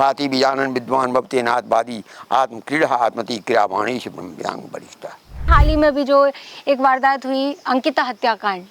भांति बीजानन विद्वान भवते नाथवादी आत्म क्रीड़ा आत्मति क्रियावाणी से ब्रह्म वरिष्ठा। हाल ही में भी जो एक वारदात हुई अंकिता हत्याकांड,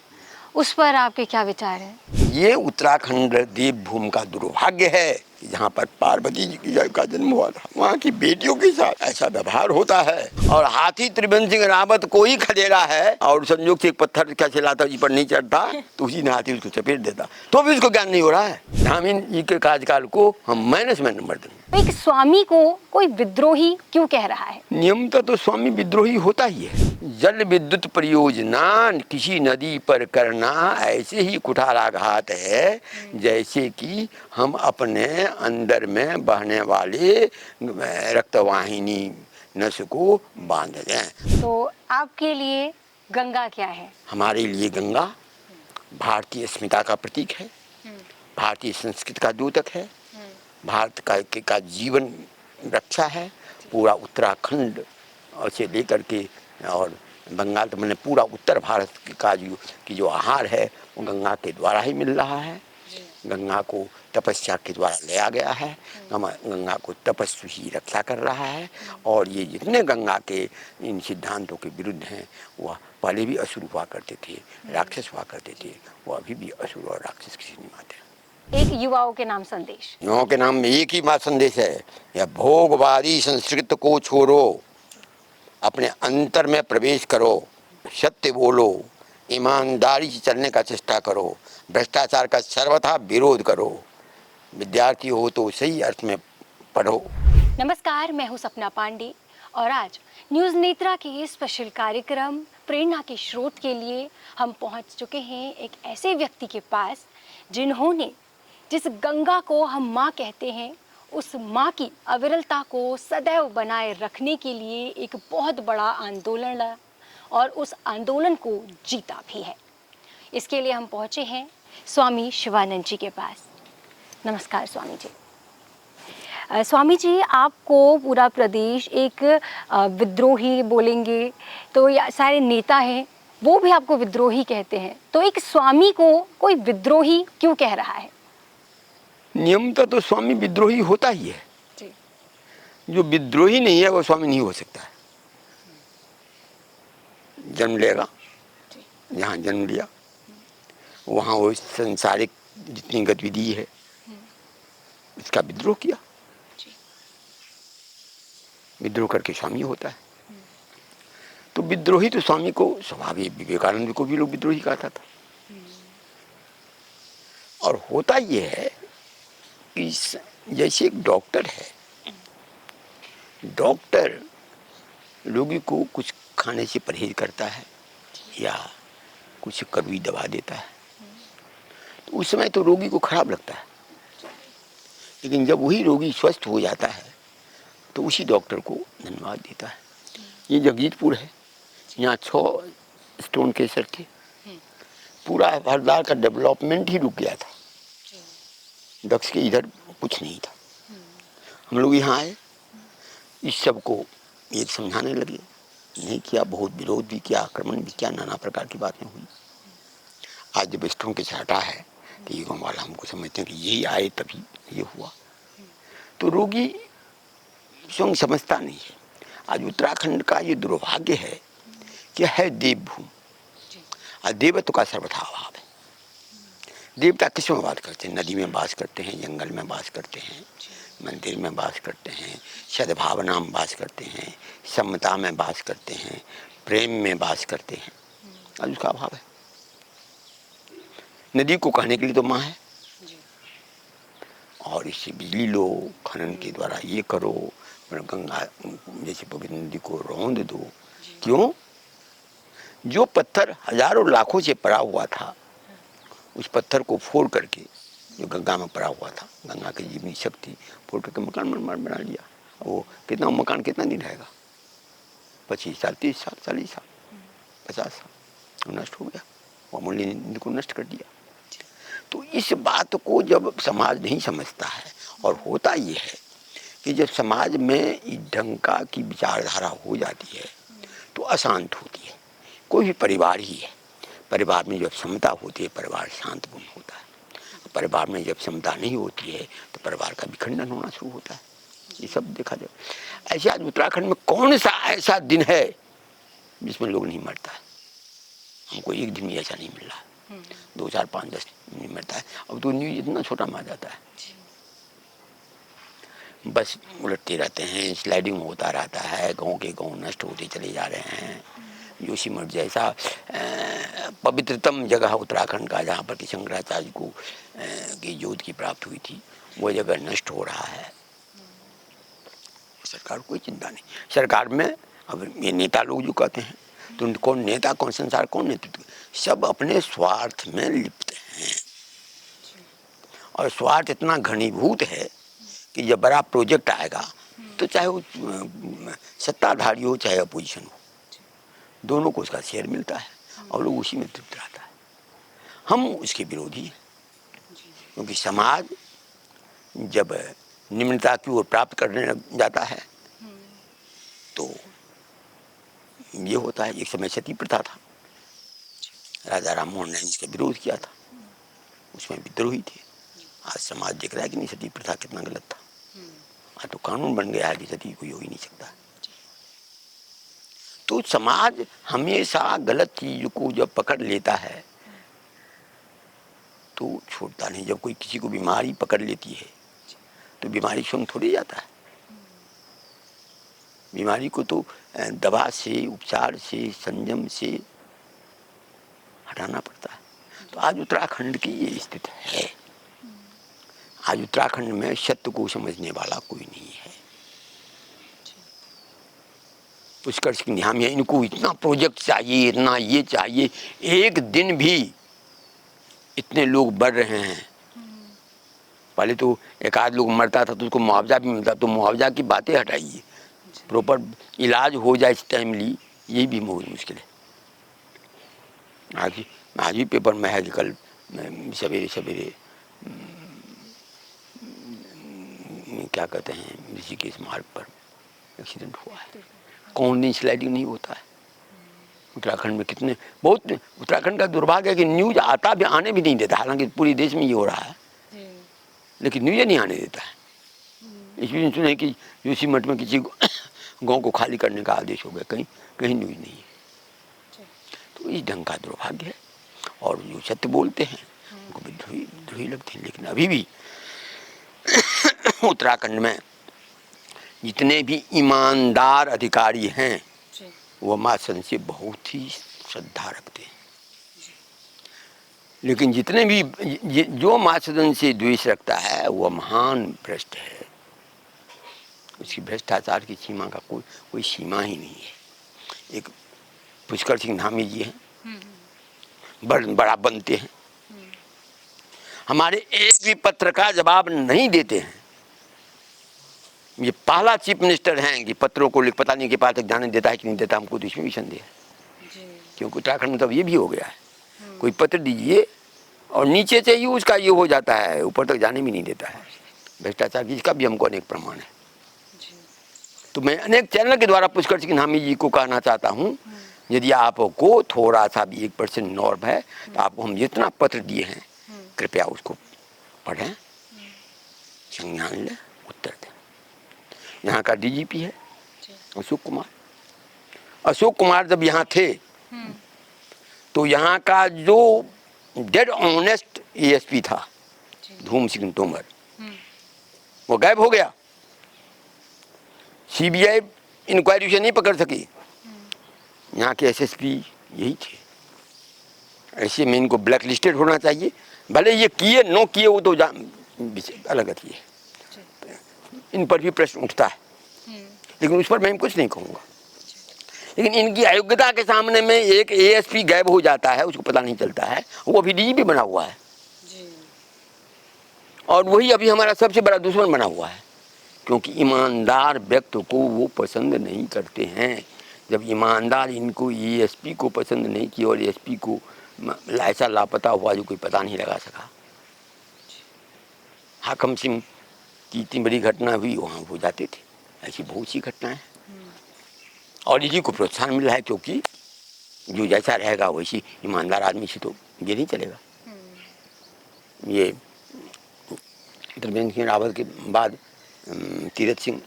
उस पर आपके क्या विचार हैं? ये उत्तराखंड देवभूमि का दुर्भाग्य है कि जहाँ पर पार्वती जी की का जन्म हुआ था, वहाँ की बेटियों के साथ ऐसा व्यवहार होता है। और हाथी त्रिवेंद्र सिंह रावत को ही खदेड़ा है और संयोग से एक पत्थर क्या चलाता जी पर नहीं चढ़ता तो उसी ने हाथी उसको चपेट देता, तो भी उसको ज्ञान नहीं हो रहा है। धामीन जी के कार्यकाल को हम माइनस में नंबर देंगे। एक स्वामी को कोई विद्रोही क्यों कह रहा है? नियमतः तो स्वामी विद्रोही होता ही है। जल विद्युत परियोजना किसी नदी पर करना ऐसे ही कुठाराघात है जैसे कि हम अपने अंदर में बहने वाले रक्तवाहिनी नस को बांध दें। तो आपके लिए गंगा क्या है? हमारे लिए गंगा भारतीय अस्मिता का प्रतीक है, भारतीय संस्कृति का द्योतक है, भारत का जीवन रक्षा है। पूरा उत्तराखंड से लेकर के और बंगाल तो मैंने पूरा उत्तर भारत का जो आहार है वो गंगा के द्वारा ही मिल रहा है। गंगा को तपस्या के द्वारा लिया गया है, गंगा को तपस्वी ही रक्षा कर रहा है। और ये जितने गंगा के इन सिद्धांतों के विरुद्ध हैं वह पहले भी असुर हुआ करते थे, राक्षस हुआ करते थे, वो अभी भी असुर और राक्षस किसी नहीं मानते। एक युवाओं के नाम संदेश। युवाओं के नाम में एक ही बात संदेश है, यह भोगवादी संस्कृति को छोड़ो, अपने अंतर में प्रवेश करो, सत्य बोलो, ईमानदारी से चलने का चेष्टा करो, भ्रष्टाचार का सर्वथा विरोध करो, विद्यार्थी हो तो सही अर्थ में पढ़ो। नमस्कार, मैं हूं सपना पांडे और आज न्यूज़ नेत्रा के स्पेशल कार्यक्रम प्रेरणा के स्रोत के लिए हम पहुंच चुके हैं एक ऐसे व्यक्ति के पास जिन्होंने जिस गंगा को हम माँ कहते हैं उस माँ की अविरलता को सदैव बनाए रखने के लिए एक बहुत बड़ा आंदोलन लड़ा और उस आंदोलन को जीता भी है। इसके लिए हम पहुँचे हैं स्वामी शिवानंद जी के पास। नमस्कार स्वामी जी। स्वामी जी, आपको पूरा प्रदेश एक विद्रोही बोलेंगे तो या सारे नेता हैं वो भी आपको विद्रोही कहते हैं, तो एक स्वामी को कोई विद्रोही क्यों कह रहा है? नियमतः तो स्वामी विद्रोही होता ही है जी। जो विद्रोही नहीं है वो स्वामी नहीं हो सकता है। जन्म लेगा, जहाँ जन्म लिया वहाँ वो संसारिक जितनी गतिविधि है इसका विद्रोह किया, विद्रोह करके स्वामी होता है। तो विद्रोही तो स्वामी को स्वाभाविक, विवेकानंद को भी लोग विद्रोही कहता था। और होता ये है कि जैसे एक डॉक्टर है, डॉक्टर रोगी को कुछ खाने से परहेज करता है या कुछ कड़वी दवा देता है तो उस समय तो रोगी को खराब लगता है, लेकिन जब वही रोगी स्वस्थ हो जाता है तो उसी डॉक्टर को धन्यवाद देता है। ये जगजीतपुर है, यहाँ 6 स्टोन कैंसर थे, पूरा हरदार का डेवलपमेंट ही रुक गया था, दक्ष के इधर कुछ नहीं था। हम लोग यहाँ आए, इस सब को ये समझाने लगे, नहीं किया, बहुत विरोध भी किया, आक्रमण भी किया, नाना प्रकार की बातें हुई। आज जब स्टोन के हटा है तो ये गाँव वाला हमको समझते हैं कि यही आए तभी ये हुआ। तो रोगी स्वयं समझता नहीं है। आज उत्तराखंड का ये दुर्भाग्य है कि है देवभूमि, और देवत्व का सर्वथा अभाव है। देवता किस में बात करते हैं? नदी में वास करते हैं, जंगल में वास करते हैं, मंदिर में वास करते हैं, सद्भावना में वास करते हैं, समता में वास करते हैं, प्रेम में वास करते हैं। आज उसका अभाव है। नदी को कहने के लिए तो माँ है, और इससे बिजली लो, खनन के द्वारा ये करो, गंगा जैसे पवित्र नदी को रौंद दो। क्यों? जो पत्थर हजारों लाखों से पड़ा हुआ था उस पत्थर को फोड़ करके जो गंगा में पड़ा हुआ था, गंगा की जीवनी शक्ति फोड़ करके मकान बना लिया। वो कितना मकान कितना दिन रहेगा? 25 साल, 30 साल, 40 साल, 50 साल नष्ट हो गया, वो अमूल्य निधि को नष्ट कर दिया। तो इस बात को जब समाज नहीं समझता है, और होता ये है कि जब समाज में इस ढंग की विचारधारा हो जाती है तो अशांत होती है। कोई भी परिवार ही है, परिवार में जब समता होती है परिवार शांतपूर्ण होता है। परिवार में जब क्षमता नहीं होती है तो परिवार का विखंडन होना शुरू होता है। ये सब देखा जाए। ऐसे आज उत्तराखंड में कौन सा ऐसा दिन है जिसमें लोग नहीं मरता है? हमको एक दिन भी ऐसा नहीं मिल रहा, 2, 4, 5, 10 नहीं मरता है। अब तो न्यूज इतना छोटा मार जाता है, बस उलटते रहते हैं, स्लाइडिंग होता रहता है, गांव के गांव नष्ट होते चले जा रहे हैं। जोशीमठ जैसा पवित्रतम जगह उत्तराखंड का, जहाँ पर कि शंकराचार्य को की ज्योत की प्राप्त हुई थी, वो जगह नष्ट हो रहा है। सरकार को कोई चिंता नहीं। सरकार में अब ये नेता लोग जो कहते हैं, तो कौन नेता, कौन संसार, कौन नेतृत्व, सब अपने स्वार्थ में लिप्त हैं। और स्वार्थ इतना घनीभूत है कि जब बड़ा प्रोजेक्ट आएगा तो चाहे वो सत्ताधारी हो चाहे अपोजिशन हो, दोनों को उसका शेयर मिलता है और लोग उसी में तृप्त रहता है। हम उसके विरोधी हैं, क्योंकि समाज जब निम्नता की ओर प्राप्त करने लग जाता है तो ये होता है। एक समय सती प्रथा था, राजा राम मोहन ने इसका विरोध किया था, उसमें विद्रोही थे। आज समाज देख रहा है कि नहीं सती प्रथा कितना गलत था। आज तो कानून बन गया है कि सती कोई हो ही नहीं सकता। तो समाज हमेशा गलत चीज को जब पकड़ लेता है तो छोड़ता नहीं। जब कोई किसी को बीमारी पकड़ लेती है तो बीमारी स्वयं थोड़ी जाता है। बीमारी को तो दवा से, उपचार से, संयम से हटाना पड़ता है। तो आज उत्तराखंड की ये स्थिति है। आज उत्तराखंड में सत्य को समझने वाला कोई नहीं है। पुष्कर सिंह धामी, इनको इतना प्रोजेक्ट चाहिए, इतना ये चाहिए, एक दिन भी इतने लोग बढ़ रहे हैं। पहले तो एक आध लोग मरता था तो उसको मुआवजा भी मिलता, तो मुआवजा की बातें हटाइए, प्रॉपर इलाज हो जाए टाइमली, ये भी बहुत मुश्किल है। आज ही पेपर में है कि कल सवेरे सवेरे क्या कहते हैं ऋषिकेश मार्ग पर एक्सीडेंट हुआ है। कौन नहीं स्लाइडिंग नहीं होता है उत्तराखंड में। कितने बहुत उत्तराखंड का दुर्भाग्य है कि न्यूज आता भी, आने भी नहीं देता। हालांकि पूरे देश में ये हो रहा है, लेकिन न्यूज नहीं आने देता है। इसलिए सुने कि जोशीमठ में किसी गांव को खाली करने का आदेश हो गया, कहीं कहीं न्यूज नहीं है। तो इस ढंग का दुर्भाग्य है। और जो सत्य बोलते हैं उनको विद्रोही लगते हैं। लेकिन अभी भी उत्तराखंड में जितने भी ईमानदार अधिकारी हैं वो माँ सन से बहुत ही श्रद्धा रखते हैं। लेकिन जितने भी जो माँ सदन से द्वेष रखता है वह महान भ्रष्ट है। उसकी भ्रष्टाचार की सीमा का कोई सीमा ही नहीं है। एक पुष्कर सिंह धामी जी हैं, बड़ा बनते हैं, हमारे एक भी पत्र का जवाब नहीं देते हैं। ये पहला चीफ मिनिस्टर हैं कि पत्रों को लिख, पता नहीं के पास तक जाने देता है कि नहीं देता, हमको तो इसमें भी संदेह है। क्योंकि उत्तराखंड में तो ये भी हो गया है, कोई पत्र दीजिए और नीचे से ही उसका ये हो जाता है, ऊपर तक जाने भी नहीं देता है। भ्रष्टाचार की इसका भी हमको अनेक प्रमाण है। तो मैं अनेक चैनल के द्वारा पुष्कर सिंह धामी जी को कहना चाहता हूँ, यदि आपको थोड़ा सा भी 1% नॉर्म है तो आपको हम जितना पत्र दिए हैं कृपया उसको पढ़ें, संज्ञान लें, उत्तर दें। यहाँ का डीजीपी है अशोक कुमार। अशोक कुमार जब यहाँ थे तो यहाँ का जो डेड ऑनेस्ट एएसपी था धूम सिंह तोमर, वो गायब हो गया। सीबीआई इंक्वायरी से नहीं पकड़ सकी। यहाँ के एसएसपी यही थे। ऐसे में इनको ब्लैक लिस्टेड होना चाहिए। भले ये किए नो किए वो तो अलग है, इन पर भी प्रश्न उठता है, लेकिन उस पर मैं कुछ नहीं कहूँगा। लेकिन इनकी अयोग्यता के सामने में एक एएसपी गायब हो जाता है, उसको पता नहीं चलता है, वो अभी डीजीपी बना हुआ है और वही अभी हमारा सबसे बड़ा दुश्मन बना हुआ है। क्योंकि ईमानदार व्यक्ति को वो पसंद नहीं करते हैं। जब ईमानदार इनको एएसपी को पसंद नहीं किया और एएसपी को ऐसा लापता हुआ जो कोई पता नहीं लगा सका। हाकम सिंह की इतनी बड़ी घटना हुई, वहाँ हो जाते थे। ऐसी बहुत सी घटनाएं और इसी को प्रोत्साहन मिल रहा है, क्योंकि जो जैसा रहेगा वैसी ईमानदार आदमी से तो ये नहीं चलेगा। ये त्रिवेंद्र सिंह रावत के बाद तीरथ सिंह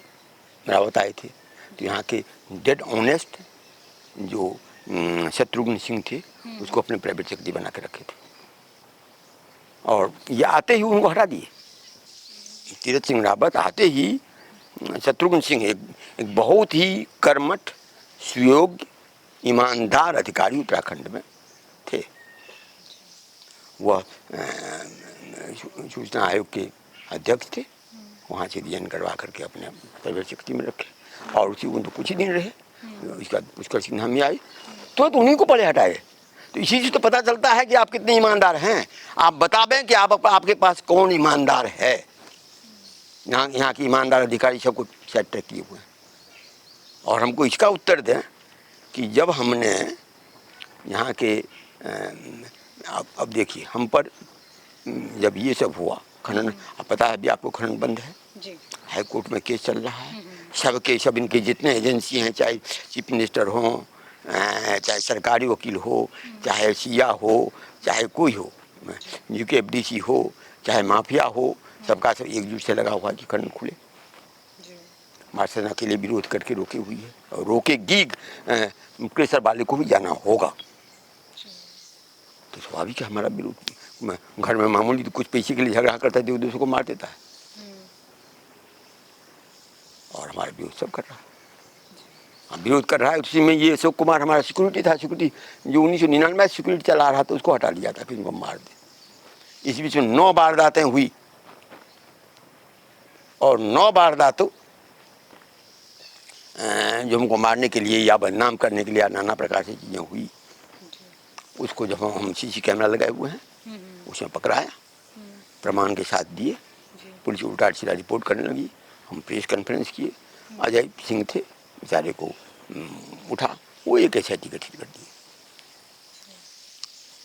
रावत आए थे। तो यहाँ के डेड ऑनेस्ट जो शत्रुघ्न सिंह थे उसको अपने प्राइवेट सेक्रेटरी बना के रखे थे, और ये आते ही उनको हटा दिए। तीरथ सिंह रावत आते ही शत्रुघ्न सिंह एक बहुत ही कर्मठ, सुयोग्य, ईमानदार अधिकारी उत्तराखंड में थे। वह सूचना आयोग के अध्यक्ष थे, वहाँ से रिजाइन करवा करके अपने प्राइवेट सेक्रेटरी में रखे, और उसी को तो कुछ ही दिन रहे। इसका पुष्कर सिंह धामी आए तो उन्हीं को पहले हटाए। तो इसी से तो पता चलता है कि आप कितने ईमानदार हैं। आप बता दें कि आपके पास कौन ईमानदार है। यहाँ की ईमानदार अधिकारी सबको सेट किए हुए हैं। और हमको इसका उत्तर दें कि जब हमने यहाँ के अब देखिए हम पर जब ये सब हुआ खनन, अब पता है अभी आपको खनन बंद है जी। हाई कोर्ट में केस चल रहा है। सब इनके जितने एजेंसी हैं, चाहे चीफ मिनिस्टर हो, चाहे सरकारी वकील हो, चाहे सिया हो, चाहे कोई हो, UKFDC हो, चाहे माफिया हो, सबका सब एकजुट से लगा हुआ कि खनन खुले। मार्सेना के लिए विरोध करके रोके हुई है, और रोकेगी। क्रेशर वाले को भी जाना होगा। तो स्वाभाविक है हमारा विरोध। घर में मामूली तो कुछ पैसे के लिए झगड़ा करता है, दूसरे को मार देता है, और हमारा विरोध सब कर रहा है। विरोध कर रहा है। उसी में ये अशोक कुमार हमारा सिक्योरिटी था, सिक्योरिटी जो 1999 सिक्योरिटी चला रहा था, उसको हटा लिया था, फिर उनको मार दे। इस बीच में 9 वारदातें हुई, और 9 वारदातों जो हमको मारने के लिए या बदनाम करने के लिए नाना प्रकार से चीज़ें हुई। उसको जब हम CC कैमरा लगाए हुए हैं, उसमें पकड़ाया, प्रमाण के साथ दिए, पुलिस उल्टा सीधा रिपोर्ट करने लगी। हम प्रेस कॉन्फ्रेंस किए, अजय सिंह थे बेचारे को उठा, वो एक SIT गठित कर दी।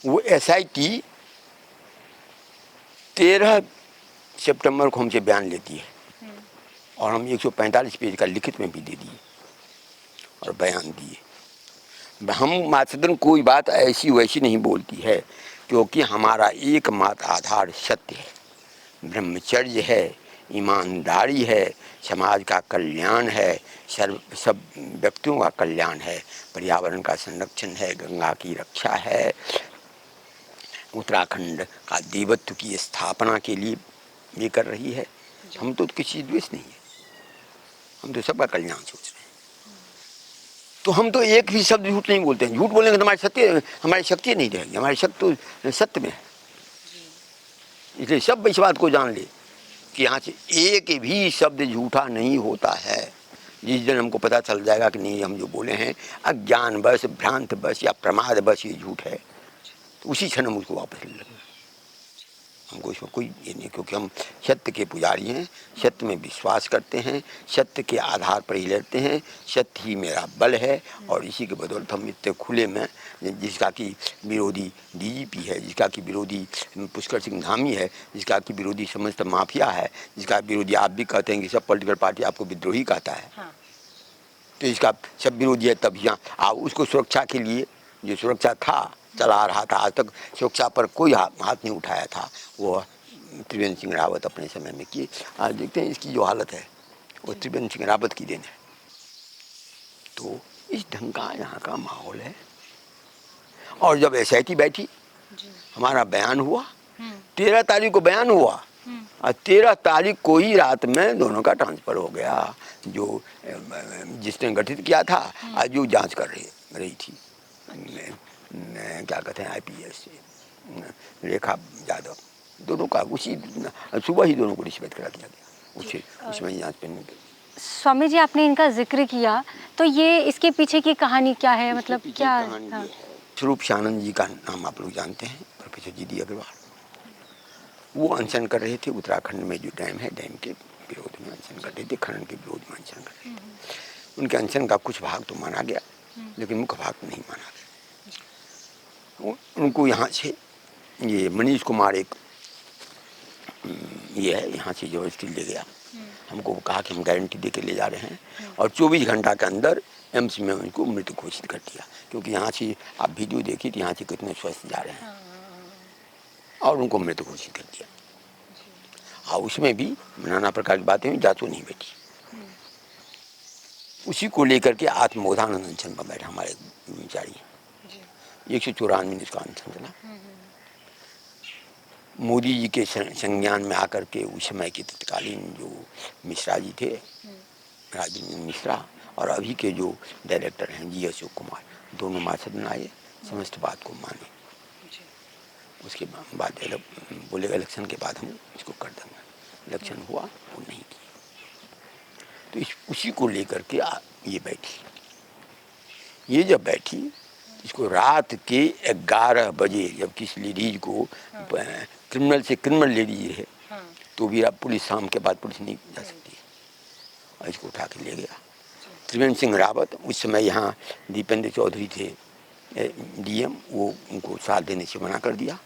वो SIT 13 सितंबर को हमसे बयान लेती है, और हम 145 पेज का लिखित में भी दे दिए और बयान दिए। हम मातृदन कोई बात ऐसी वैसी नहीं बोलती है, क्योंकि हमारा एकमात्र आधार सत्य है, ब्रह्मचर्य है, ईमानदारी है, समाज का कल्याण है, सब व्यक्तियों का कल्याण है, पर्यावरण का संरक्षण है, गंगा की रक्षा है, उत्तराखंड का देवत्व की स्थापना के लिए ये कर रही है। हम तो किसी द्वेष नहीं है, हम तो सबका कल्याण सोच रहे हैं। तो हम तो एक भी शब्द झूठ नहीं बोलते हैं। झूठ बोलेंगे तो हमारी शक्ति नहीं रहेगी। हमारी शक्ति तो सत्य में है। इसलिए सब इस बात को जान ले कि यहाँ से एक भी शब्द झूठा नहीं होता है। जिस दिन हमको पता चल जाएगा कि नहीं, हम जो बोले हैं अज्ञान बस, भ्रांत बस या प्रमाद बस ये झूठ है, तो उसी क्षण हम उसको वापस ले लेंगे। हमको इसमें कोई ये नहीं, क्योंकि हम सत्य के पुजारी हैं, सत्य में विश्वास करते हैं, सत्य के आधार पर ही लड़ते हैं। सत्य ही मेरा बल है, और इसी के बदौलत हम इतने खुले में, जिसका कि विरोधी DGP है, जिसका कि विरोधी पुष्कर सिंह धामी है, जिसका कि विरोधी समस्त माफिया है, जिसका विरोधी आप भी कहते हैं कि सब पॉलिटिकल पार्टी आपको विद्रोही कहता है। हाँ। तो इसका सब विरोधी है। तब यहाँ उसको सुरक्षा के लिए जो सुरक्षा था चला रहा था, आज तक सुरक्षा पर कोई हाथ नहीं उठाया था, वो त्रिवेंद्र सिंह रावत अपने समय में किए। आज देखते हैं इसकी जो हालत है वो त्रिवेंद्र सिंह रावत की देन है। तो इस ढंग का यहाँ का माहौल है। और जब SIT बैठी, हमारा बयान हुआ, 13 तारीख को बयान हुआ, और 13 तारीख को ही रात में दोनों का ट्रांसफर हो गया। जो जिसने गठित किया था, आज जो जांच कर रही थी, क्या कहते हैं IPS रेखा यादव, दोनों का उसी सुबह ही दोनों को रिश्वत करा दिया गया। उसमें जांच करने के। स्वामी जी, आपने इनका जिक्र किया, तो ये इसके पीछे की कहानी क्या है? मतलब क्या? हाँ। स्वरूप शानंद जी का नाम आप लोग जानते हैं, प्रोफेसर GD अग्रवाल। वो अनशन कर रहे थे उत्तराखंड में, जो डैम है, डैम के विरोध में अनशन कर रहे थे, खनन के विरोध में अनशन कर रहे थे। उनके अनशन का कुछ भाग तो माना गया, लेकिन मुख्य भाग नहीं माना गया। उनको यहाँ से ये मनीष कुमार एक ये है, यहाँ से जबरदस्ती ले गया। हमको कहा कि हम गारंटी दे के ले जा रहे हैं, और 24 घंटा के अंदर एम्स में उनको मृत घोषित कर दिया। क्योंकि यहाँ से आप वीडियो देखिए तो यहाँ से कितने स्वस्थ जा रहे हैं, और उनको मृत घोषित कर दिया। और उसमें भी नाना प्रकार की बातें हुई, जांचो नहीं बैठी। उसी को लेकर के आत्मोधान अनशन पर बैठा हमारे कर्मचारी, 194 दिन इसका अनशन चला। मोदी जी के संज्ञान में आकर के उस समय के तत्कालीन जो मिश्रा जी थे, राजेंद्र मिश्रा, और अभी के जो डायरेक्टर हैं जी अशोक कुमार, दोनों महासद में आए, समस्त बात को माने। उसके बाद बोले इलेक्शन के बाद हम इसको कर देंगे। इलेक्शन हुआ, वो नहीं किया। तो उसी को लेकर के ये बैठी। ये जब बैठी, इसको रात के 11 बजे, जब किसी लेडीज को क्रिमिनल से क्रिमिनल लेडीज है, तो भी अब पुलिस, शाम के बाद पुलिस नहीं जा सकती है, और इसको उठा के ले गया। त्रिवेंद्र सिंह रावत उस समय यहाँ दीपेंद्र चौधरी थे डीएम, वो उनको साथ देने से मना कर दिया,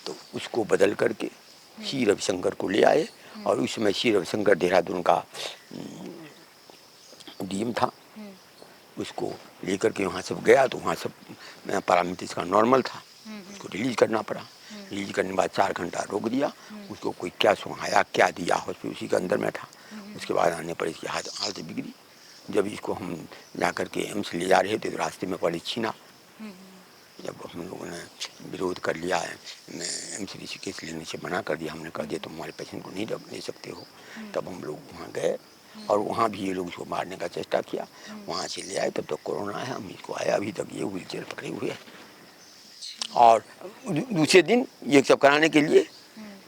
तो उसको बदल करके सी रविशंकर को ले आए। और उस समय सी रविशंकर देहरादून का डीएम था। उसको लेकर के वहाँ सब गया, तो वहाँ सब पैरामीटर्स का नॉर्मल था, उसको रिलीज करना पड़ा। रिलीज करने के बाद 4 घंटा रोक दिया उसको। कोई क्या सुहाया, क्या दिया, हॉस्पिटल उसी के अंदर में था। उसके बाद आने पर इसकी हालत बिगड़ी। जब इसको हम जा कर के एम्स ले जा रहे थे, तो रास्ते में पड़ी छीना। जब हम लोगों ने विरोध कर लिया, एम्स ऋषिकेश लेने से मना कर दिया, हमने कह दिया तुम हमारे पेशेंट को नहीं ले सकते हो, तब हम लोग वहाँ गए, और वहाँ भी ये लोग इसको मारने का चेष्टा किया। वहाँ से ले आए, तब तक कोरोना है, हम इसको आए, अभी तक ये व्हील चेयर पकड़े हुए हैं। और दूसरे दिन ये सब कराने के लिए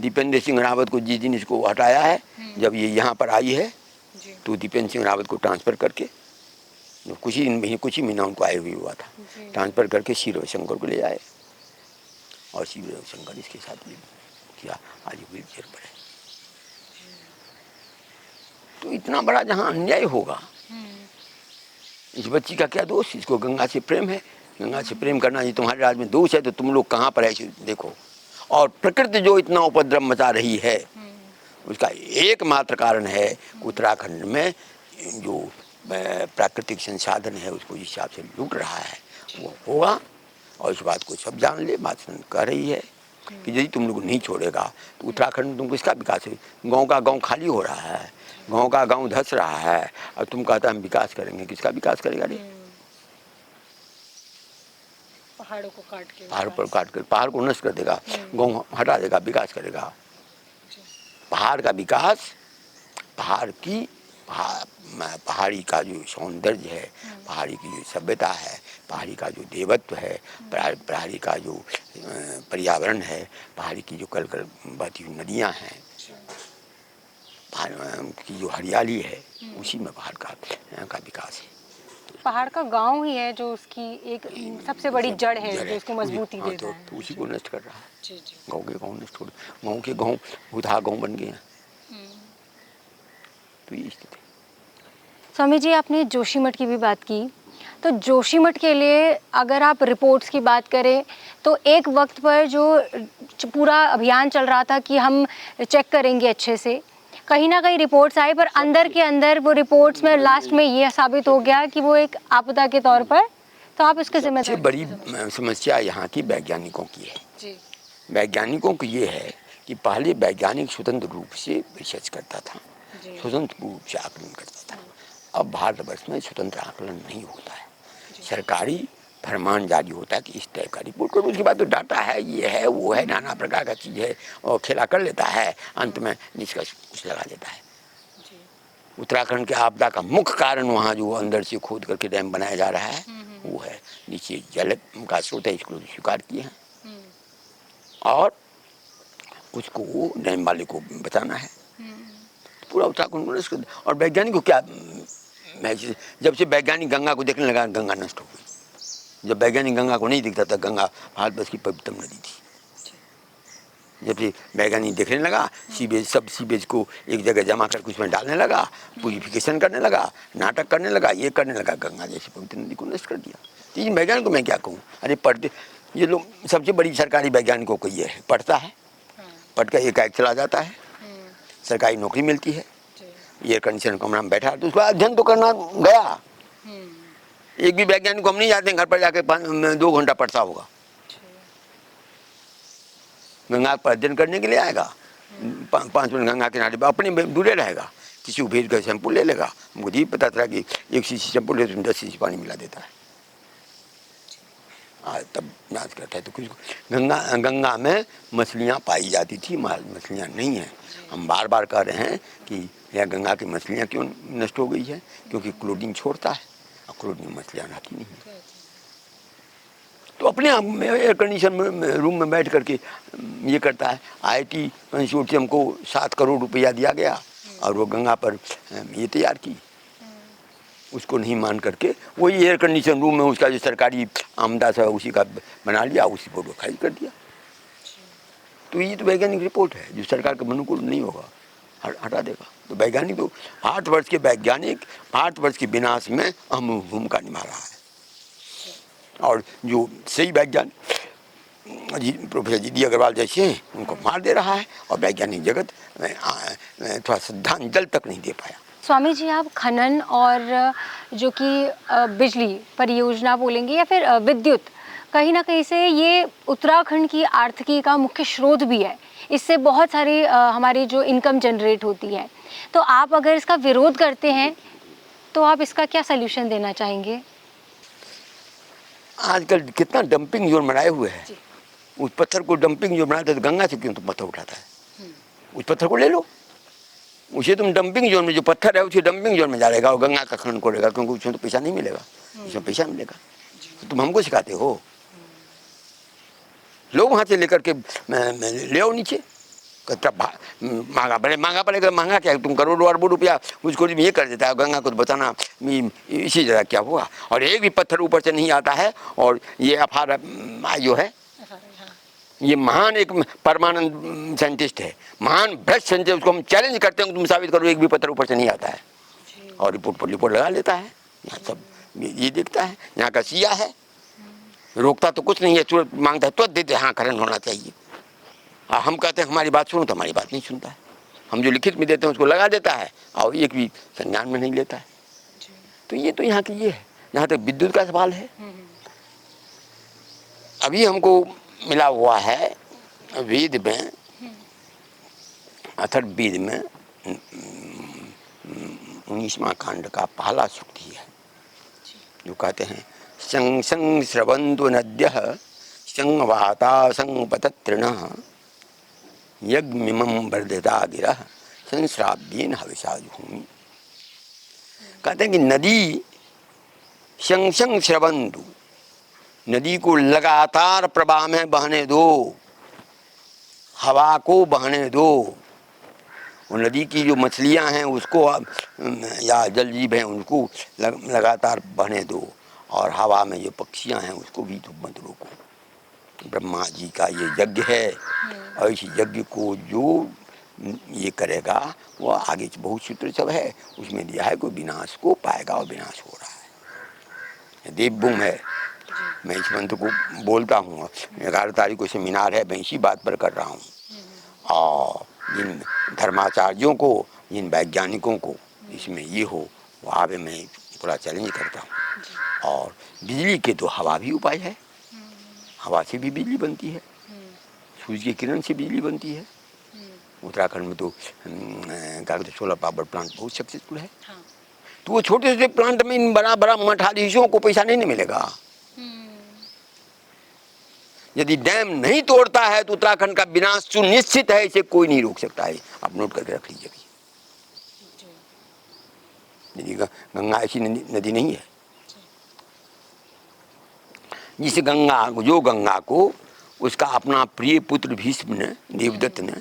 दीपेंद्र सिंह रावत को, जिस दिन इसको हटाया है, जब ये यहाँ पर आई है, तो दीपेंद्र सिंह रावत को ट्रांसफ़र करके, कुछ ही महीना उनको आए हुए हुआ था, ट्रांसफ़र करके सी रविशंकर को ले आए, और सी रविशंकर इसके साथ ये किया, आज व्हील चेयर पर है। तो इतना बड़ा जहाँ अन्याय होगा, इस बच्ची का क्या दोष? इसको गंगा से प्रेम है, गंगा से प्रेम करना ये तुम्हारे राज्य में दोष है, तो तुम लोग कहाँ पर है देखो। और प्रकृति जो इतना उपद्रव मचा रही है, उसका एकमात्र कारण है उत्तराखंड में जो प्राकृतिक संसाधन है उसको जिस हिसाब से लूट रहा है, वो होगा। और इस बात को सब जान ले, बात कह रही है कि यदि तुम लोग नहीं छोड़ेगा तो उत्तराखंड में तुम किसका विकास है? गांव का गांव खाली हो रहा है, गांव का गांव धस रहा है, और तुम कहता हम विकास करेंगे, किसका विकास करेगा रे? पहाड़ों को काट के, पहाड़ पर काट कर पहाड़ को नष्ट कर देगा, गांव हटा देगा, विकास करेगा। पहाड़ का विकास, पहाड़ी का जो सौंदर्य है, पहाड़ी की जो सभ्यता है, पहाड़ी का जो देवत्व है, पहाड़ी का जो पर्यावरण है, पहाड़ी की जो कल बहती हुई नदियाँ हैं, पहाड़ की जो हरियाली है, उसी में पहाड़ का विकास है। पहाड़ का गांव ही है जो उसकी एक सबसे बड़ी जड़ है, जो उसको मजबूती देता है। तो उसी को नष्ट कर रहा है। गाँव के गाँव नष्ट हो, गाँव के गाँव भूतहा गाँव बन गए हैं। तो ये स्थिति। स्वामी जी, आपने जोशीमठ की भी बात की, तो जोशीमठ के लिए अगर आप रिपोर्ट्स की बात करें, तो एक वक्त पर जो पूरा अभियान चल रहा था कि हम चेक करेंगे अच्छे से, कहीं ना कहीं रिपोर्ट्स आई, पर अंदर के अंदर वो रिपोर्ट्स में लास्ट में ये साबित हो गया कि वो एक आपदा के तौर पर, तो आप इसके जिम्मेदार। सबसे बड़ी समस्या यहाँ की वैज्ञानिकों की है जी। वैज्ञानिकों की ये है कि पहले वैज्ञानिक स्वतंत्र रूप से रिसर्च करता था, स्वतंत्र रूप से आकलन करता था। अब भारतवर्ष में स्वतंत्र आकलन नहीं होता है, सरकारी फरमान जारी होता है कि इस टाइप का रिपोर्ट करो, उसके बाद तो डाटा है, ये है, वो है, नाना प्रकार का चीज़ है, और खेला कर लेता है, अंत में निष्कर्ष कुछ लगा लेता है। उत्तराखंड के आपदा का मुख्य कारण वहाँ जो अंदर से खोद करके डैम बनाया जा रहा है, वो है नीचे जल का स्रोत है, इसको स्वीकार किए हैं, और उसको डैम वाले को बचाना है। पूरा उत्तराखंड को नष्ट कर दिया। और वैज्ञानिक को क्या, जब से वैज्ञानिक गंगा को देखने लगा, गंगा नष्ट हो गई। जब वैज्ञानिक गंगा को नहीं दिखता था, गंगा भारतवर्ष की पवित्रतम नदी थी। जब से वैज्ञानिक देखने लगा, सीवेज को एक जगह जमा करके उसमें डालने लगा, प्यूरिफिकेशन करने लगा, नाटक करने लगा, ये करने लगा, गंगा जैसी पवित्र नदी को नष्ट कर दिया। तो इन वैज्ञानिक को मैं क्या कहूँ? अरे पढ़ते ये लोग, सबसे बड़ी सरकारी वैज्ञानिकों को ये है, पढ़ता है, पढ़ कर एक चला जाता है, सरकारी नौकरी मिलती है, एयर कंडीशन कमरा में बैठा है, तो उसको अध्ययन तो करना गया। एक भी वैज्ञानिक को हम नहीं जाते हैं घर पर जाके 2 घंटा पढ़ता होगा, गंगा पर अध्ययन करने के लिए आएगा, 5 मिनट गंगा किनारे पे अपने में दूरे रहेगा, किसी को भेज कर शैम्पू ले लेगा। मुझे ही पता चला कि 1 सीसी शैम्पू ले तो 10 सीसी पानी मिला देता है। तब जाँच करता है। तो कुछ गंगा में मछलियाँ पाई जाती थी, मछलियाँ नहीं हैं। हम बार बार कह रहे हैं कि यह गंगा की मछलियाँ क्यों नष्ट हो गई है, क्योंकि क्लोरीन छोड़ता है और क्लोरीन मछलियाँ रहती नहीं है। तो अपने आप में एयर कंडीशन में रूम में बैठ करके ये करता है। IIT कंसोर्टियम को 7 करोड़ रुपया दिया गया और वो गंगा पर ये तैयार की, उसको नहीं मान करके वही एयर कंडीशन रूम में उसका जो सरकारी आमदा था उसी का बना लिया, उसी को खारिज कर दिया। तो ये तो वैज्ञानिक रिपोर्ट है, जो सरकार के अनुकूल नहीं होगा हटा देगा। तो वैज्ञानिक तो भारतवर्ष के वैज्ञानिक भारतवर्ष के विनाश में अहम भूमिका निभा रहा है। और जो सही वैज्ञानिक जी प्रोफेसर जी डी अग्रवाल जैसे हैं उनको मार दे रहा है, और वैज्ञानिक जगत थोड़ा श्रद्धांजलि तक नहीं दे पाया। स्वामी जी, आप खनन और जो कि बिजली परियोजना बोलेंगे या फिर विद्युत, कहीं ना कहीं से ये उत्तराखंड की आर्थिकी का मुख्य स्रोत भी है। इससे बहुत सारी हमारी जो इनकम जनरेट होती है। तो आप अगर इसका विरोध करते हैं तो आप इसका क्या सल्यूशन देना चाहेंगे? आजकल कितना डंपिंग जोन बनाए हुए हैं। उस पत्थर को डंपिंग जोन बनाते तो गंगा से क्यों तुम पत्थर उठाता है? उस पत्थर को ले लो, उसे तुम डंपिंग जोन में, जो पत्थर है उसे डंपिंग जोन में डालेगा और गंगा का खनन करेगा, क्योंकि उसमें तो पैसा नहीं मिलेगा, उसमें पैसा मिलेगा। तो तुम हमको सिखाते हो। लोग वहाँ से लेकर के ले आओ नीचे, महंगा बड़े महंगा पड़ेगा। महंगा क्या है, तुम करोड़ों अरबों रुपया उसको ये कर देता है, गंगा को तो बताना इसी जगह क्या हुआ। और एक भी पत्थर ऊपर से नहीं आता है। और ये अफार जो है, ये महान एक परमानंद साइंटिस्ट है, महान भ्रष्ट साइंटिस्ट, उसको हम चैलेंज करते हैं, तुम साबित करो एक भी पत्थर ऊपर से नहीं आता है। और रिपोर्ट पर रिपोर्ट लगा लेता है, यहाँ सब ये देखता है। यहाँ का सिया है, रोकता तो कुछ नहीं है, तुरंत मांगता है तुरंत देते, हाँ खनन होना चाहिए। और हम कहते हैं हमारी बात सुनो, तो हमारी बात नहीं सुनता है। हम जो लिखित में देते हैं उसको लगा देता है और एक भी संज्ञान में नहीं लेता है। तो ये तो यहाँ की ये है। यहाँ तक विद्युत का सवाल है, अभी हमको मिला हुआ है वेद में, अथर्ववेद में 19वां कांड का पहला सूक्त ही है, जो कहते हैं संग संग स्रवन्तु नद्यः संग वाता संग पतत्रिणः यज्ञमिमं वर्धता गिरः संस्राव्येन हविषा जुहोमि। कहते हैं कि नदी संग संग स्रवन्तु, नदी को लगातार प्रवाह में बहने दो, हवा को बहने दो। वो नदी की जो मछलियां हैं उसको या जल जीव हैं उनको लगातार बहने दो, और हवा में जो पक्षियां हैं उसको भी तो मत रोको। ब्रह्मा जी का ये यज्ञ है, और इस यज्ञ को जो ये करेगा वो आगे बहुत सूत्र सब है, उसमें दिया है कोई विनाश को पाएगा, और विनाश हो रहा है। देवभूमि है, मैं इस मंत्र को बोलता हूँ। 11 तारीख को सेमिनार है, मैं इसी बात पर कर रहा हूँ। और जिन धर्माचार्यों को, जिन वैज्ञानिकों को इसमें ये हो, वो आगे मैं पूरा चैलेंज करता हूँ। और बिजली के तो हवा भी उपाय है, हवा से भी बिजली बनती है, सूर्य की किरण से बिजली बनती है। उत्तराखंड में तो क्या कहते सोलर पावर प्लांट बहुत सक्सेसफुल है। तो वो छोटे छोटे प्लांट में इन बड़ा बड़ा मठाधीशों को पैसा नहीं मिलेगा। यदि डैम नहीं तोड़ता है तो उत्तराखंड का विनाश सुनिश्चित है, इसे कोई नहीं रोक सकता है। आप नोट करके रख लीजिए। यदि गंगा ऐसी नदी नहीं है जिस गंगा, जो गंगा को उसका अपना प्रिय पुत्र भीष्म ने, देवदत्त ने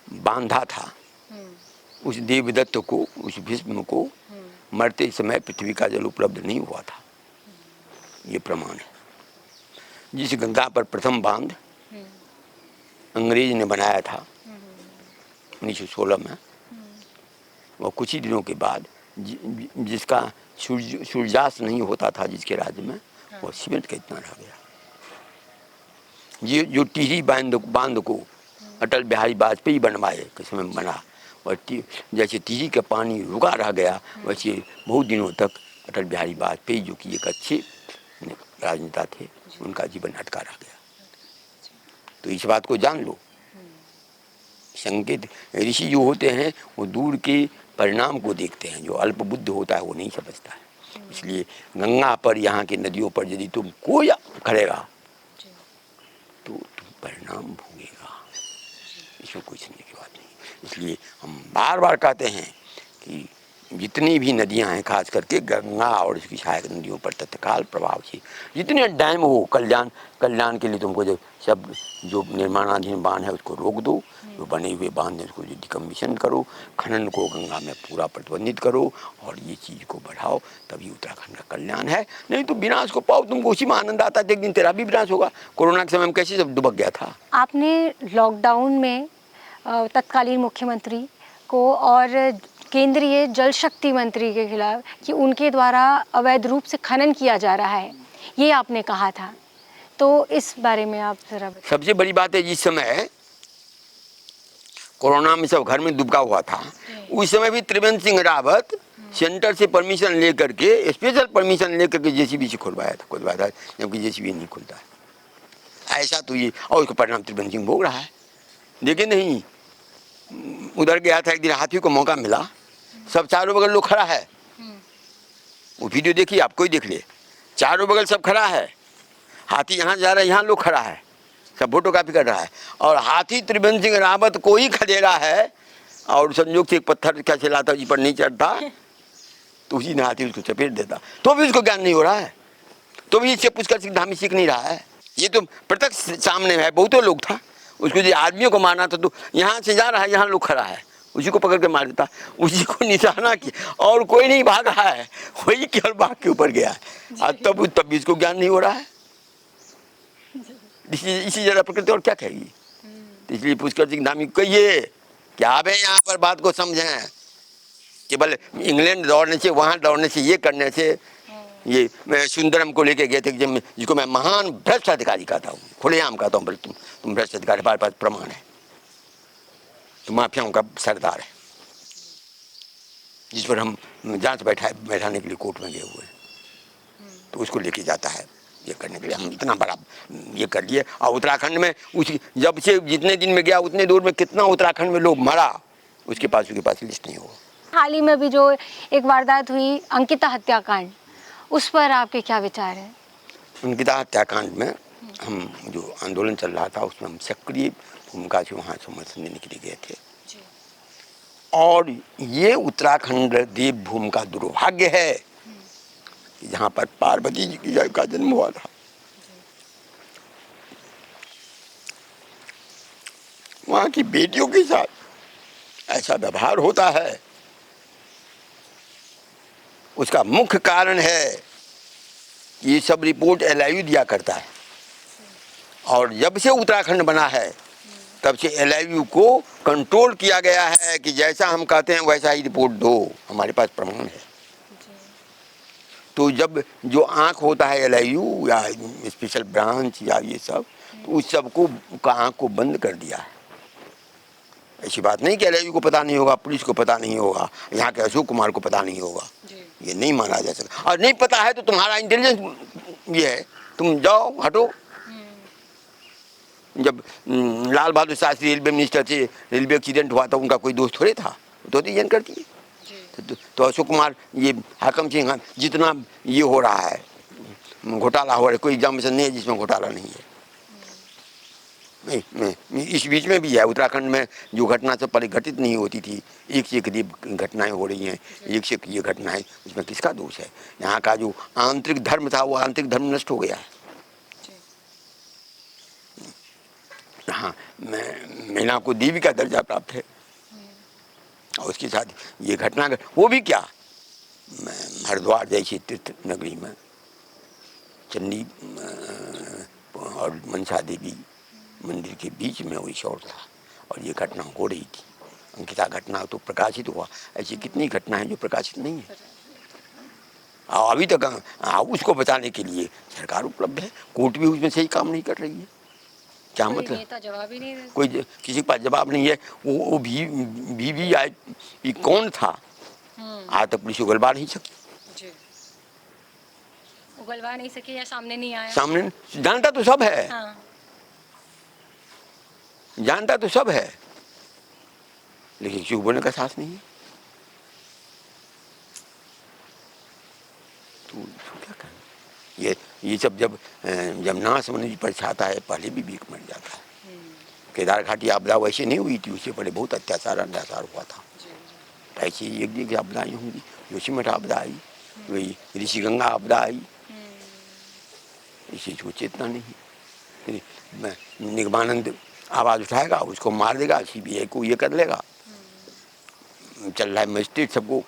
बांधा था, उस देवदत्त को, उस भीष्म को मरते समय पृथ्वी का जल उपलब्ध नहीं हुआ था। ये प्रमाण है। जिस गंगा पर प्रथम बांध अंग्रेज ने बनाया था 1916 में, वह कुछ ही दिनों के बाद जिसका सूर्यास्त नहीं होता था जिसके राज्य में, वो सीमेंट का इतना रह गया। ये जो टिहरी बांध को अटल बिहारी वाजपेयी बनवाए किस में बना, और जैसे टिहरी का पानी रुका रह गया, वैसे बहुत दिनों तक अटल बिहारी वाजपेयी जो कि एक अच्छे राजनेता थे, उनका जीवन अटका रह गया। तो इस बात को जान लो संकेत ऋषि जो होते हैं वो दूर के परिणाम को देखते हैं, जो अल्प बुद्ध होता है वो नहीं समझता है। इसलिए गंगा पर, यहाँ की नदियों पर यदि तुम कोई करेगा तो तुम परिणाम भोगेगा, इसमें कोई समझने की बात नहीं। इसलिए हम बार बार कहते हैं कि जितनी भी नदियां हैं, खास करके गंगा और इसकी सहायक नदियों पर तत्काल प्रभाव से जितने डैम हो, कल्याण के लिए तुमको जो सब जो निर्माणाधीन बांध है उसको रोक दो, जो बने हुए बांध है उसको जो डिकम्मिशन करो, खनन को गंगा में पूरा प्रतिबंधित करो और ये चीज़ को बढ़ाओ, तभी उत्तराखंड का कल्याण है। नहीं तो विनाश को पाओ, तुमको उसी में आनंद आता है, एक दिन तेरा भी विनाश होगा। कोरोना के समय में कैसे सब दुबक गया था। आपने लॉकडाउन में तत्कालीन मुख्यमंत्री को और केंद्रीय जल शक्ति मंत्री के खिलाफ कि उनके द्वारा अवैध रूप से खनन किया जा रहा है, ये आपने कहा था, तो इस बारे में आप जरा बताइए। सबसे बड़ी बात है, जिस समय कोरोना में सब घर में दुबका हुआ था, उस समय भी त्रिवेंद्र सिंह रावत सेंटर से परमिशन लेकर के, स्पेशल परमिशन लेकर के जेसीबी से खुलवाया था, जबकि जेसीबी नहीं खुलता है। ऐसा तो ये, और उसका परिणाम त्रिवेंद्र सिंह भोग रहा है। देखे नहीं, उधर गया था एक दिन, हाथी को मौका मिला, सब चारों बगल लोग खड़ा है, वो वीडियो देखिए, आप कोई देख ले, चारों बगल सब खड़ा है, हाथी यहाँ जा रहा है, यहाँ लोग खड़ा है, सब फोटोकॉपी कर रहा है, और हाथी त्रिवेंद्र सिंह रावत को ही खदेड़ा है, और संयोग से एक पत्थर क्या चलाता जी पर नहीं चढ़ता, तो उसी ने हाथी उसको चपेट देता, तो भी उसको ज्ञान नहीं हो रहा है, तो भी इससे पूछकर धामी सीख नहीं रहा है। ये तो प्रत्यक्ष सामने है, बहुतों लोग था, उसको जो आदमियों को मारना था, तो यहाँ से जा रहा है, यहाँ लोग खड़ा है, उसी को पकड़ के मार देता, उसी को निशाना किया, और कोई नहीं भाग रहा है, वही केवल बाघ के ऊपर गया है। तब भी इसको ज्ञान नहीं हो रहा है। इसी जगह प्रकृति और क्या कहेगी। तो इसलिए पुष्कर सिंह धामी कहिए कि आप यहाँ पर बात को समझें, केवल इंग्लैंड दौड़ने से, वहाँ दौड़ने से, ये करने से, ये मैं सुंदरम को लेके गए थे, जिसको मैं महान भ्रष्ट अधिकारी कहता हूँ, खुलेआम कहता हूँ, तुम भ्रष्ट अधिकारी, हमारे पास प्रमाण है, तुम माफियाओं का सरदार है, जिस पर हम जांच बैठाने के लिए कोर्ट में गए हुए, तो उसको लेके जाता है ये करने के लिए। हम इतना बड़ा ये कर लिए, और उत्तराखंड में उसी जब से जितने दिन में गया उतने दूर में कितना उत्तराखंड में लोग मरा, उसके पास लिस्ट नहीं होगा। हाल ही में भी जो एक वारदात हुई, अंकिता हत्याकांड, उस पर आपके क्या विचार हैं? अंकिता हत्याकांड में हम जो आंदोलन चल रहा था उसमें हम सक्रिय भूमिका से वहाँ समर्थन देने के लिए गए थे, और ये उत्तराखंड देवभूमि का दुर्भाग्य है कि जहाँ पर पार्वती जी का जन्म हुआ था, वहाँ की बेटियों के साथ ऐसा व्यवहार होता है। उसका मुख्य कारण है ये सब रिपोर्ट एलआईयू दिया करता है, और जब से उत्तराखंड बना है तब से एलआईयू को कंट्रोल किया गया है कि जैसा हम कहते हैं वैसा ही रिपोर्ट दो, हमारे पास प्रमाण है। तो जब जो आँख होता है एलआईयू या स्पेशल ब्रांच या ये सब, तो उस सब को आँख को बंद कर दिया है। ऐसी बात नहीं कि एलआईयू को पता नहीं होगा, पुलिस को पता नहीं होगा, यहाँ के अशोक कुमार को पता नहीं होगा, ये नहीं माना जा सकता। और नहीं पता है तो तुम्हारा इंटेलिजेंस ये है, तुम जाओ हटो। जब लाल बहादुर शास्त्री रेलवे मिनिस्टर थे, रेलवे एक्सीडेंट हुआ था, उनका कोई दोस्त थोड़े था, तो डिजाइन कर दिए। तो अशोक कुमार, ये हाकम सिंह, जितना ये हो रहा है घोटाला हो रहा है, कोई एग्जामिनेशन नहीं है जिसमें घोटाला नहीं है। नहीं, इस बीच में भी है, उत्तराखंड में जो घटना से पहले घटित नहीं होती थी, एक से एक घटनाएं हो रही हैं, एक से एक ये घटनाएं, उसमें किसका दोष है? यहाँ का जो आंतरिक धर्म था वो आंतरिक धर्म नष्ट हो गया है। हाँ, महिला को देवी का दर्जा प्राप्त है, और उसके साथ ये घटना, वो भी क्या, हरिद्वार जैसी तीर्थ नगरी में चंडी और मनसा देवी मंदिर के बीच में वही शौर था, और ये घटना हो रही थी। अंकिता घटना तो प्रकाशित हुआ, ऐसी कितनी घटना है जो प्रकाशित नहीं है, और अभी तक उसको बचाने के लिए सरकार उपलब्ध है, कोर्ट भी उसमें सही काम नहीं कर रही है। क्या मतलब, जवाब ही नहीं, कोई किसी के पास जवाब नहीं है। वो भी आए, कौन था, आज तक पुलिस उगलवा नहीं सकी, उगलवा नहीं सके या सामने नहीं आया। सामने जानता तो सब है, हाँ। जानता तो सब है, लेकिन किसी को बोलने का साहस नहीं है। तो क्या करना? ये सब जब नाश मनुष्य पर छाता है, पहले भी भीख मर जाता है। केदार घाटी आपदा वैसे नहीं हुई थी, उससे पहले बहुत अत्याचार हुआ था। ऐसी एक एक आपदाएं होंगी। जोशीमठ आपदा आई, वही ऋषिगंगा आपदा आई, इसी को चेतना नहीं। निगमानंद आवाज उठाएगा, उसको मार देगा, सीबीआई को ये कर लेगा, चल रहा है मजिस्ट्रेट सबको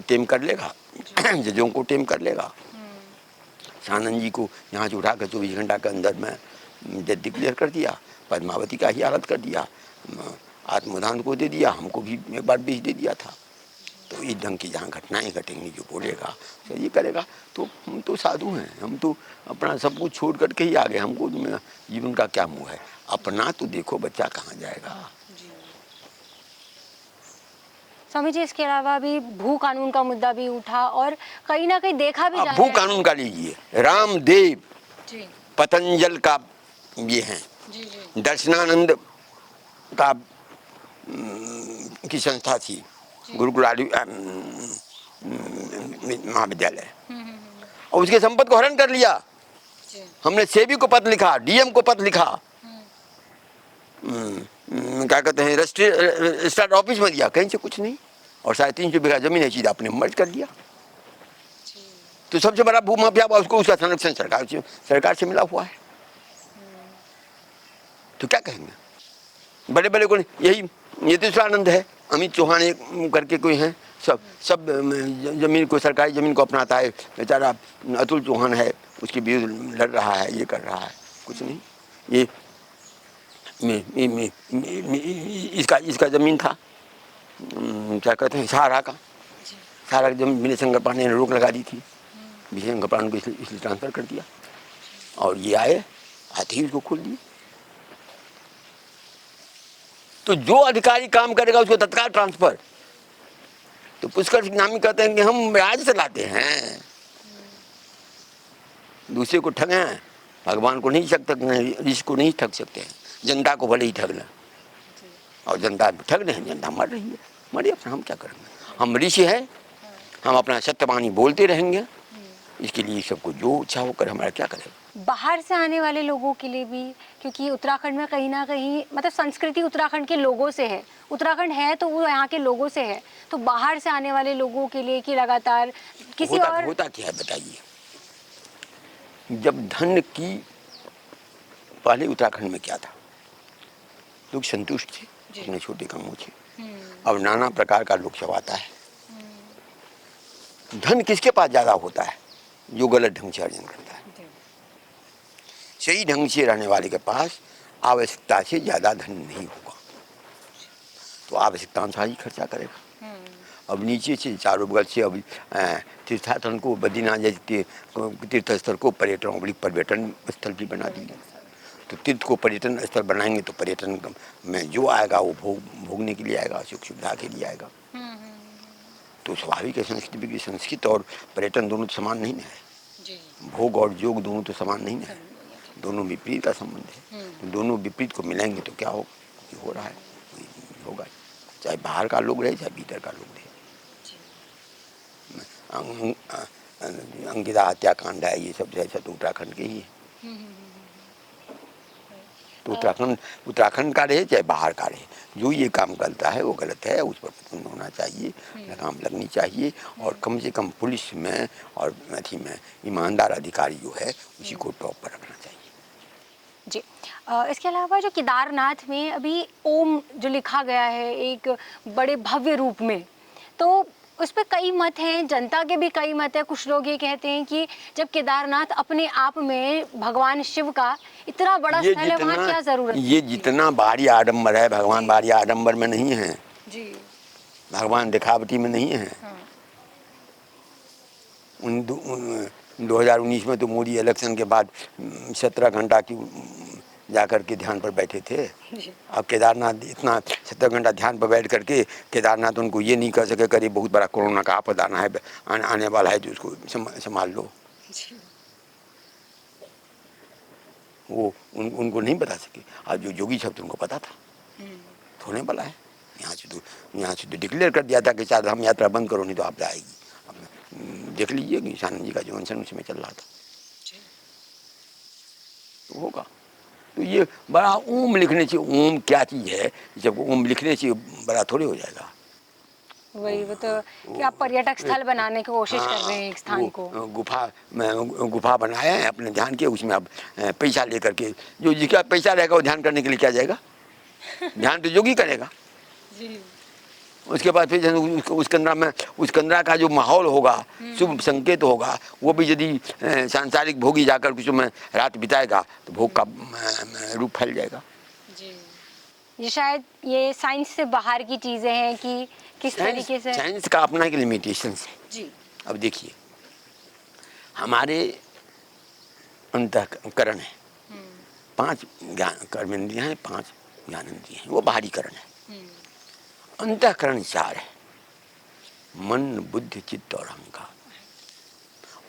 टेम कर लेगा, जजों को टेम कर लेगा। सानंद जी को यहाँ से उठा कर 24 घंटा के अंदर में जज डिक्लेयर कर दिया, पद्मावती का ही हालत कर दिया, आत्मदान को दे दिया, हमको भी एक बार बेच दे दिया था। तो इस ढंग की जहाँ घटनाएं घटेंगी, जो बोलेगा तो ये करेगा। तो हम तो साधु हैं, हम तो अपना सब कुछ छोड़ करके ही आ गए। हमको जीवन का क्या मुँह है? अपना तो देखो बच्चा कहाँ जाएगा। स्वामी जी, इसके अलावा भी भू कानून का मुद्दा भी उठा और कहीं ना कहीं देखा भी जा रहा भू है। कानून का लीजिए, रामदेव पतंजल का ये है, दर्शनानंद का की संस्था थी, गुरुकुल महाविद्यालय, और उसके संपत्ति को हरण कर लिया। हमने सेबी को पत्र लिखा, डीएम को पत्र लिखा, क्या कहते हैं, रजिस्ट्रार ऑफिस में दिया, कहीं से कुछ नहीं। और 350 बीघा जमीन है, सीधा आपने मर्ज कर दिया। तो सबसे बड़ा भू माफिया उसको, उसका संरक्षण सरकार से मिला हुआ है। तो क्या कहेंगे? बड़े बड़े को यही यतीश्वरानंद है, अमित चौहान एक करके कोई है, सब जमीन को, सरकारी जमीन को अपनाता है। बेचारा अतुल चौहान है, उसके विरुद्ध लड़ रहा है, ये कर रहा है, कुछ नहीं। ये इसका जमीन था, क्या कहते हैं, सहारा का, सहारा की जमीन विनय शंकर पांडे ने रोक लगा दी थी, विनय शंकर पांडे को इसलिए ट्रांसफर कर दिया, और ये आते ही उसको खोल दिए। तो जो अधिकारी काम करेगा उसको तत्काल ट्रांसफर। तो पुष्कर सिंह नामी कहते हैं कि हम राज चलाते हैं, दूसरे को ठगे, भगवान को नहीं ठग सकते, ऋषि को नहीं ठग सकते हैं, जनता को भले ही ठग लें। और जनता ठग रहे हैं, जनता मर रही है, मरिए, हम क्या करेंगे? हम ऋषि हैं, हम अपना सत्यवाणी बोलते रहेंगे। इसके लिए सबको जो इच्छा होकर हमारा क्या करेगा। बाहर से आने वाले लोगों के लिए भी, क्योंकि उत्तराखंड में कहीं ना कहीं मतलब संस्कृति उत्तराखंड के लोगों से है, उत्तराखंड है तो वो यहाँ के लोगों से है, तो बाहर से आने वाले लोगों के लिए कि लगातार किसी होता क्या है बताइए? जब धन की, पहले उत्तराखंड में क्या था, लोग संतुष्ट थे अपने छोटे कामों से। अब नाना प्रकार का लोग सब आता है। धन किसके पास ज्यादा होता है? जो गलत ढंग से अर्जन करता है। सही ढंग से रहने वाले के पास आवश्यकता से ज्यादा धन नहीं होगा, तो आवश्यकता अनुसार ही खर्चा करेगा। अब नीचे से चारों बगल से अब तीर्थस्थल को, बद्रीनाथ जैसे तीर्थ स्थल को पर्यटन स्थल भी बना दिए। तो तीर्थ को पर्यटन स्थल बनाएंगे तो पर्यटन में जो आएगा वो भोगने के लिए आएगा, सुख सुविधा के लिए आएगा। तो स्वाभाविक है, संस्कृत और पर्यटन दोनों तो समान नहीं है, भोग और योग दोनों तो समान नहीं है, दोनों विपरीत का संबंध है। तो दोनों विपरीत को मिलाएंगे तो क्या हो रहा है, होगा, चाहे बाहर का लोग रहे चाहे भीतर का लोग रहे। अंकिता हत्याकांड है, ये सब ऐसा तो उत्तराखंड के ही है। तो उत्तराखंड का रहे चाहे बाहर का रहे, जो ये काम करता है वो गलत है, उस पर प्रतिबंध होना चाहिए, लगाम लगनी चाहिए। और कम से कम पुलिस में और अथी में ईमानदार अधिकारी जो है उसी को टॉप पर रखना चाहिए। जी, इसके अलावा जो केदारनाथ में अभी ओम जो लिखा गया है एक बड़े भव्य रूप में, तो उस पर कई मत हैं, जनता के भी कई मत हैं। कुछ लोग ये कहते हैं कि जब केदारनाथ अपने आप में भगवान शिव का इतना बड़ा स्थल है, वहाँ क्या जरूरत है? ये जितना भारी आडंबर है, भगवान भारी आडंबर में नहीं है जी, भगवान दिखावटी में नहीं है। 2019 में तो मोदी इलेक्शन के बाद 17 घंटा की जाकर के ध्यान पर बैठे थे। अब केदारनाथ इतना 17 घंटा ध्यान पर बैठ करके केदारनाथ उनको ये नहीं कह सके करीब बहुत बड़ा कोरोना का आपदा आने वाला है, जो उसको संभाल लो। वो उनको नहीं बता सके। आज जो योगी शब्द उनको पता था, होने वाला है, यहाँ से तो डिक्लेयर कर दिया था कि चार धाम यात्रा बंद करो नहीं तो आप जाएगी। अब देख लीजिए कि शानंद जी का जो अनशन उसमें चल रहा था, तो होगा। तो ये बड़ा ओम लिखने से, ओम क्या चीज़ है, जब ओम लिखने से बड़ा थोड़े हो जाएगा। वही वो तो कि आप पर्यटक स्थल बनाने की कोशिश कर रहे हैं एक स्थान को। गुफा बनाए हैं अपने ध्यान के, उसमें अब पैसा लेकर के, जो जिसका पैसा रहेगा वो ध्यान करने के लिए क्या जाएगा, ध्यान तो योगी करेगा। जी। उसके बाद फिर उस कंदरा का जो माहौल होगा, शुभ संकेत होगा, वो भी यदि सांसारिक भोगी जाकर कुछ में रात बिताएगा तो भोग का रूप फैल जाएगा। जी। ये शायद ये साइंस से बाहर की चीजें हैं कि किस तरीके से साइंस का अपना एक लिमिटेशन है। जी। अब देखिए, हमारे अंतःकरण है, 5 ज्ञान कर्मेंद्रियां हैं, 5 ज्ञानेंद्रियां हैं, वो बाहरी करण है। अंतःकरण 4 है, मन बुद्धि चित्त और अहंकार,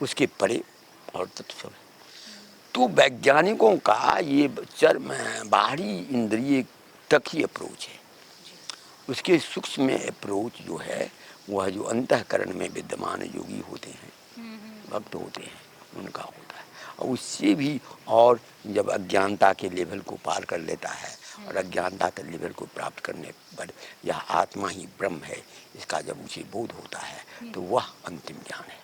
उसके परे और तत्व सब है। तो वैज्ञानिकों का ये बाहरी इंद्रिय तक ही अप्रोच है। उसके सूक्ष्म में अप्रोच जो है वह जो अंतःकरण में विद्यमान योगी होते हैं, भक्त होते हैं, उनका होता है। और उससे भी और जब अज्ञानता के लेवल को पार कर लेता है और अज्ञानता के लेवल को प्राप्त करने पर यह आत्मा ही ब्रह्म है, इसका जब उसे बोध होता है तो वह अंतिम ज्ञान है।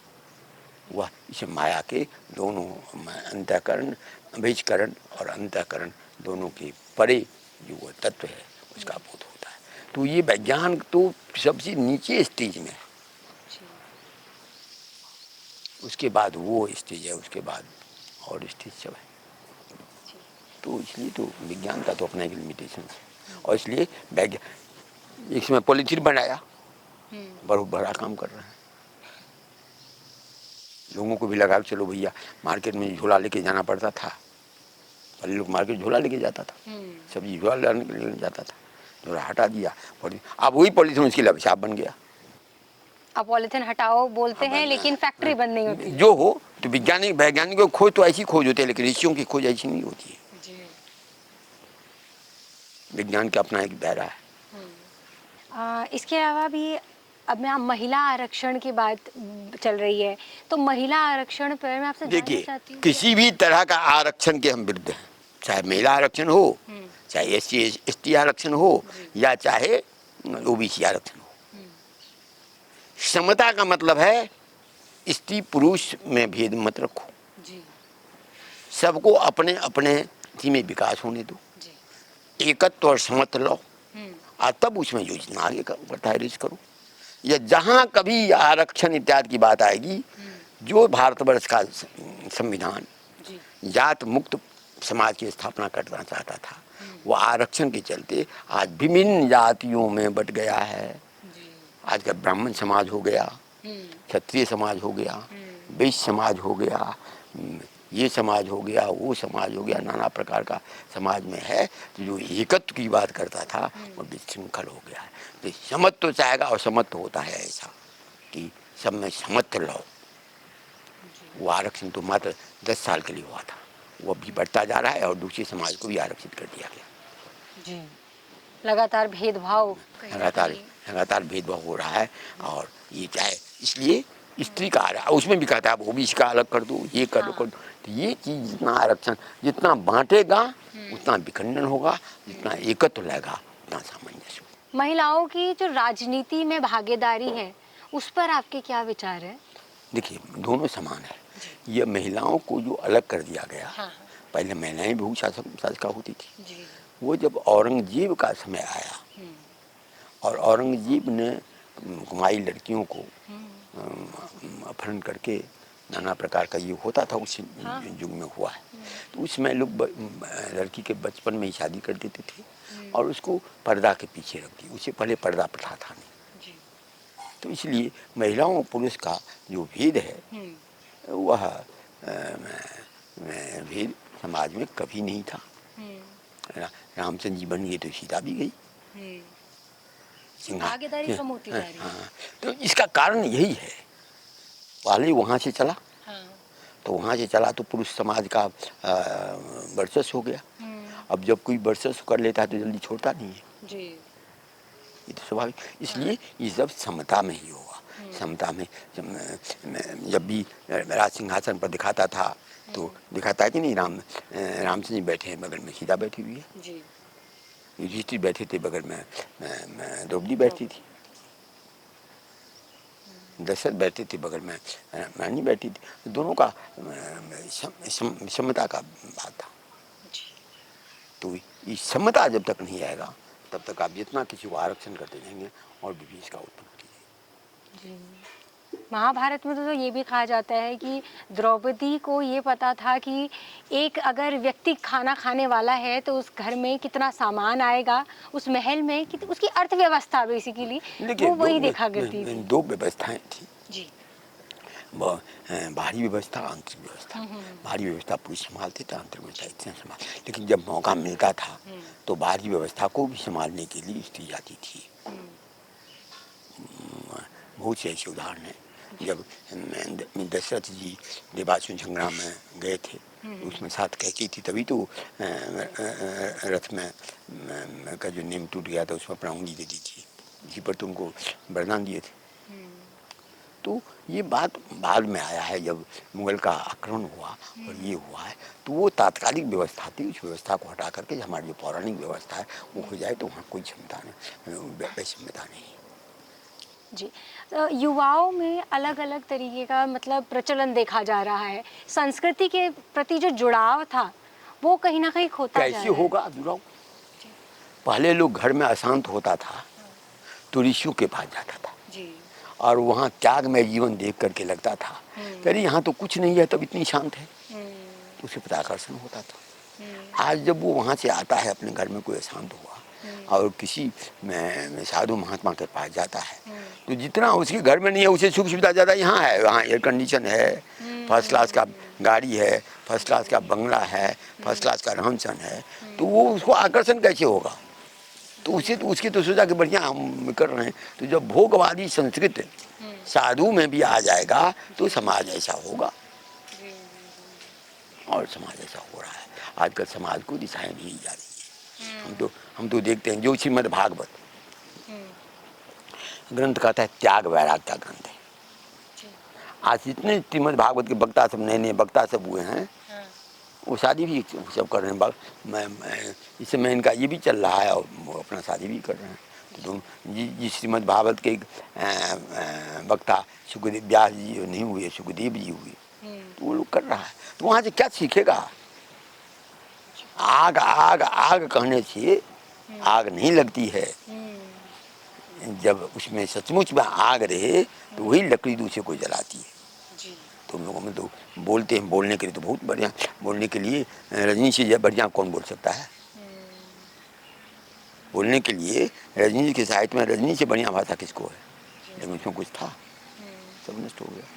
वह इस माया के दोनों अंतःकरण, बहिष्करण और अंतःकरण दोनों के परे जो वह तत्व है उसका बोध होता है। तो ये विज्ञान तो सबसे नीचे स्टेज में है, उसके बाद वो स्टेज है, उसके बाद और स्टेज सब है। तो इसलिए तो विज्ञान का तो अपना एक लिमिटेशन है। और इसलिए इसमें पॉलिथीन बनाया, बहुत बड़ा काम कर रहे हैं। लोगों को भी लगा चलो भैया, मार्केट में झोला लेके जाना पड़ता था, पहले लोग मार्केट झोला लेके जाता था, सब्जी झोला लेके जाता था, झोला हटा दिया, अब वही पॉलिथीन उसकी लपेटा बन गया। अब पॉलिथीन हटाओ बोलते हैं लेकिन फैक्ट्री बंद नहीं होती जो हो। तो वैज्ञानिकों की खोज तो ऐसी खोज होती है, लेकिन ऋषियों की खोज ऐसी नहीं होती है। विज्ञान का अपना एक दायरा है। इसके अलावा भी अब मैं महिला आरक्षण की बात चल रही है, तो महिला आरक्षण पर मैं आपसे जानना चाहती हूँ। किसी भी तरह का आरक्षण के हम विरुद्ध हैं, चाहे महिला आरक्षण हो, चाहे SC/ST आरक्षण हो, या चाहे OBC आरक्षण हो। समता का मतलब है स्त्री पुरुष में भेद मत रखो, सबको अपने अपने में विकास होने दो, एकत्व और समत्व लो, और तब उसमें योजना आगे बढ़ारिश करो। या जहाँ कभी आरक्षण इत्यादि की बात आएगी, जो भारतवर्ष का संविधान जात मुक्त समाज की स्थापना करना चाहता था, वो आरक्षण के चलते आज विभिन्न जातियों में बट गया है। आज का ब्राह्मण समाज हो गया, क्षत्रिय समाज हो गया, वैश्य समाज हो गया, ये समाज हो गया, वो समाज हो गया, नाना प्रकार का समाज में है। तो जो एकत्व की बात करता था वो विशृंखल हो गया है। तो समत्व तो चाहेगा, और समत्व होता है ऐसा कि सब में समत्व लो। वो आरक्षण तो मात्र 10 साल के लिए हुआ था, वो अभी बढ़ता जा रहा है और दूसरे समाज को भी आरक्षित कर दिया गया। जी, लगातार भेदभाव हो रहा है। और ये चाहे इसलिए स्त्री का उसमें भी कहता है वो भी इसका अलग कर दो, ये कर दो। तो ये चीज जितना आरक्षण जितना बांटेगा उतना विखंडन होगा, जितना एकत्व लाएगा उतना सामंजस्य होगा। महिलाओं की जो राजनीति में भागीदारी है उस पर आपके क्या विचार है? देखिए, दोनों समान है। ये महिलाओं को जो अलग कर दिया गया, पहले महिलाएं भी शासका होती थी, वो जब औरंगजेब का समय आया और औरंगजेब ने कुमारी लड़कियों को अपहरण करके नाना प्रकार का ये होता था, उस युग में हुआ है। तो उसमें लोग लड़की के बचपन में ही शादी कर देते थे और उसको पर्दा के पीछे रख दी। उससे पहले पर्दा प्रथा था नहीं। तो इसलिए महिलाओं और पुरुष का जो भेद है वह भेद समाज में कभी नहीं था। रामचंद्र जी बन गए तो सीता भी गई। भागीदारी कम होती जा रही है। तो इसका कारण यही है, पहले वहाँ से चला, तो वहाँ से चला तो पुरुष समाज का वर्चस्व हो गया। अब जब कोई वर्चस्व कर लेता है तो जल्दी छोड़ता नहीं है। ये तो स्वाभाविक, इसलिए ये सब समता में ही होगा। समता में जब भी राज सिंहासन पर दिखाता था तो दिखाता है कि नहीं, रामचंद्र जी बैठे हैं, बगल में सीता बैठी हुई है जी। युधिष्ठिर बैठे थे, बगल में द्रौपदी बैठी थी, दशरथ बैठे थे, बगल में रानी बैठी थी। दोनों का समता का बात था। तो ये समता जब तक नहीं आएगा तब तक आप जितना किसी को आरक्षण करते जाएंगे और भी इसका उत्पन्न होती जाएगी। महाभारत में तो ये भी कहा जाता है कि द्रौपदी को ये पता था कि एक अगर व्यक्ति खाना खाने वाला है तो उस घर में कितना सामान आएगा, उस महल में उसकी अर्थव्यवस्था बेसिकली वो वही देखा करती थी। दो व्यवस्थाएं थी जी। बाहरी व्यवस्था, आंतरिक व्यवस्था। बाहरी व्यवस्था पुरुष संभालते थे, आंतरिक व्यवस्था इतने संभाल, लेकिन जब मौका मिलता था तो बाहरी व्यवस्था को भी संभालने के लिए स्त्री जाती थी। बहुत से ऐसे उदाहरण हैं। जब दशरथ जी देवासुर संग्राम में गए थे, उसमें साथ कैकेयी थी, तभी तो रथ में का जो नियम टूट गया था, उसमें प्राणगी दे दी थी, इसी पर तो उनको वरदान दिए थे। तो ये बात बाद में आया है, जब मुगल का आक्रमण हुआ और ये हुआ है, तो वो तात्कालिक व्यवस्था थी। उस व्यवस्था को हटा करके हमारी जो पौराणिक व्यवस्था है वो हो जाए तो वहाँ कोई क्षमता नहीं, वैषम्यता नहीं। जी। युवाओं में अलग अलग तरीके का मतलब प्रचलन देखा जा रहा है, संस्कृति के प्रति जो जुड़ाव था वो कहीं ना कहीं खोता जा रहा है। कैसे होगा जुड़ाव? पहले लोग घर में अशांत होता था तो ऋषियों के पास जाता था जी। और वहाँ त्यागमय जीवन देख करके लगता था अरे यहाँ तो कुछ नहीं है, तब इतनी शांत है, तो उसे पर आकर्षण होता था। आज जब वो वहाँ से आता है, अपने घर में कोई अशांत हुआ और किसी साधु महात्मा के पास जाता है, तो जितना उसके घर में नहीं है उसे सुख सुविधा ज़्यादा यहाँ है। वहाँ एयर कंडीशन है, फर्स्ट क्लास का गाड़ी है, फर्स्ट क्लास का बंगला है, फर्स्ट क्लास का रहन सहन है, तो वो उसको आकर्षण कैसे होगा? तो उसे तो उसकी तो सोचा कि बढ़िया हम कर रहे हैं। तो जब भोगवादी संस्कृत साधु में भी आ जाएगा तो समाज ऐसा होगा, और समाज ऐसा हो रहा है। आजकल समाज को दिशाएं दी जा रही है। हम तो देखते हैं, जो श्रीमद् भागवत ग्रंथ कहता है त्याग वैराग का ग्रंथ है। आज जितने श्रीमद् भागवत के वक्ता सब, नए नए वक्ता सब हुए हैं, वो शादी भी सब कर रहे हैं। मैं इस समय इनका ये भी चल रहा है और वो अपना शादी भी कर रहे हैं। तो जिस श्रीमद् भागवत के वक्ता सुखदेव व्यास जी नहीं हुए, सुखदेव जी हुए, तो वो लोग कर रहा है। तो वहाँ से क्या सीखेगा? आग आग आग कहने से आग नहीं लगती है। जब उसमें सचमुच में आग रहे तो वही लकड़ी दूसरे को जलाती है। तो हम लोगों में तो बोलते हैं, बोलने के लिए तो बहुत बढ़िया, बोलने के लिए रजनी से बढ़िया कौन बोल सकता है? बोलने के लिए रजनी के साहित्य में रजनी से बढ़िया भाषा किसको है? लेकिन उसमें कुछ था, सब नष्ट हो गया।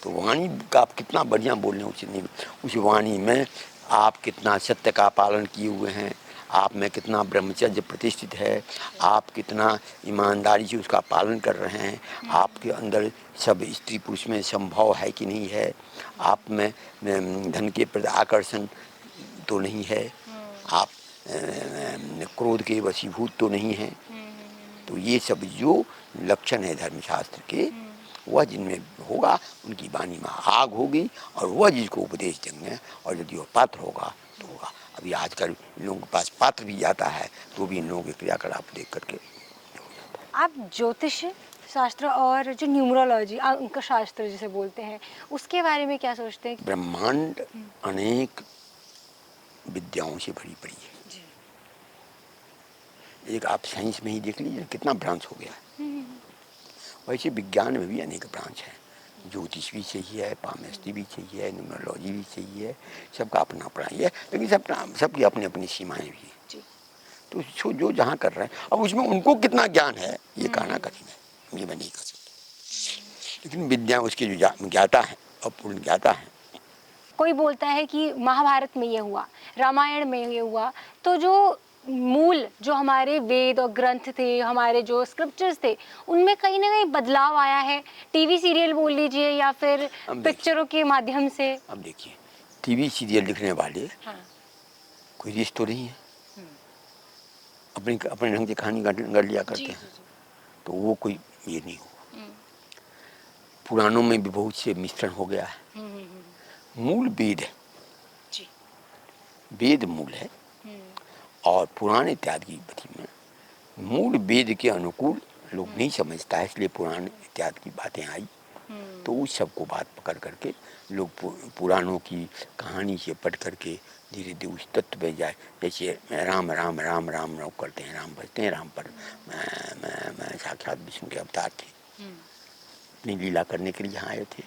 तो वाणी का आप कितना बढ़िया बोल रहे हैं, उसी नहीं, उस वाणी में आप कितना सत्य का पालन किए हुए हैं, आप में कितना ब्रह्मचर्य प्रतिष्ठित है, आप कितना ईमानदारी से उसका पालन कर रहे हैं, आपके अंदर सब स्त्री पुरुष में संभव है कि नहीं है, आप में धन के प्रति आकर्षण तो नहीं है, आप क्रोध के वशीभूत तो नहीं है। तो ये सब जो लक्षण है धर्मशास्त्र के, वह जिनमें होगा उनकी वाणी में आग होगी और वह जिसको उपदेश देंगे, और यदि वह पात्र होगा तो होगा। अभी आजकल इन लोगों के पास पात्र भी जाता है तो भी इन लोगों के क्रियाकलाप देख करके। आप ज्योतिष शास्त्र और जो न्यूमरोलॉजी अंक शास्त्र जिसे बोलते हैं उसके बारे में क्या सोचते हैं? ब्रह्मांड अनेक विद्याओं से भरी पड़ी है। एक आप साइंस में ही देख लीजिए कितना ब्रांच हो गया है। वैसे विज्ञान में भी अनेक ब्रांच है। ज्योतिष भी चाहिए है, पामेस्ट्री भी चाहिए है, न्यूमरोलॉजी भी चाहिए, सबका अपना अपना ही है, लेकिन सबकी अपनी अपनी सीमाएं भी हैं। तो जो जहाँ कर रहे हैं, अब उसमें उनको कितना ज्ञान है ये कहना कठिन है, ये मैं नहीं कर सकता। लेकिन विद्या उसकी जो ज्ञाता है और पूर्ण ज्ञाता है। कोई बोलता है कि महाभारत में ये हुआ, रामायण में ये हुआ, तो जो मूल जो हमारे वेद और ग्रंथ थे, हमारे जो स्क्रिप्चर्स थे, उनमें कहीं ना कहीं बदलाव आया है। टीवी सीरियल बोल लीजिए या फिर पिक्चरों के माध्यम से। अब देखिए, टीवी सीरियल लिखने वाले कोई ऋषि तो नहीं है, अपनी अपने ढंग से कहानी गढ़ लिया करते जी, हैं, जी। तो वो कोई ये नहीं हो। हम्म, पुराणों में भी बहुत से मिश्रण हो गया है। मूल वेद है, जी। वेद मूल है, हम्म, और पुराण इत्यादि की विधि में मूल वेद के अनुकूल लोग नहीं समझता है, इसलिए पुराण इत्यादि की बातें आई। तो उस सबको बात पकड़ करके लोग पुराणों की कहानी से पढ़ करके धीरे धीरे उस तत्व पे जाए। जैसे राम राम राम राम राम करते हैं, राम बजते हैं, राम पर मैं साक्षात विष्णु के अवतार थे, अपनी लीला करने के लिए यहाँ आए थे,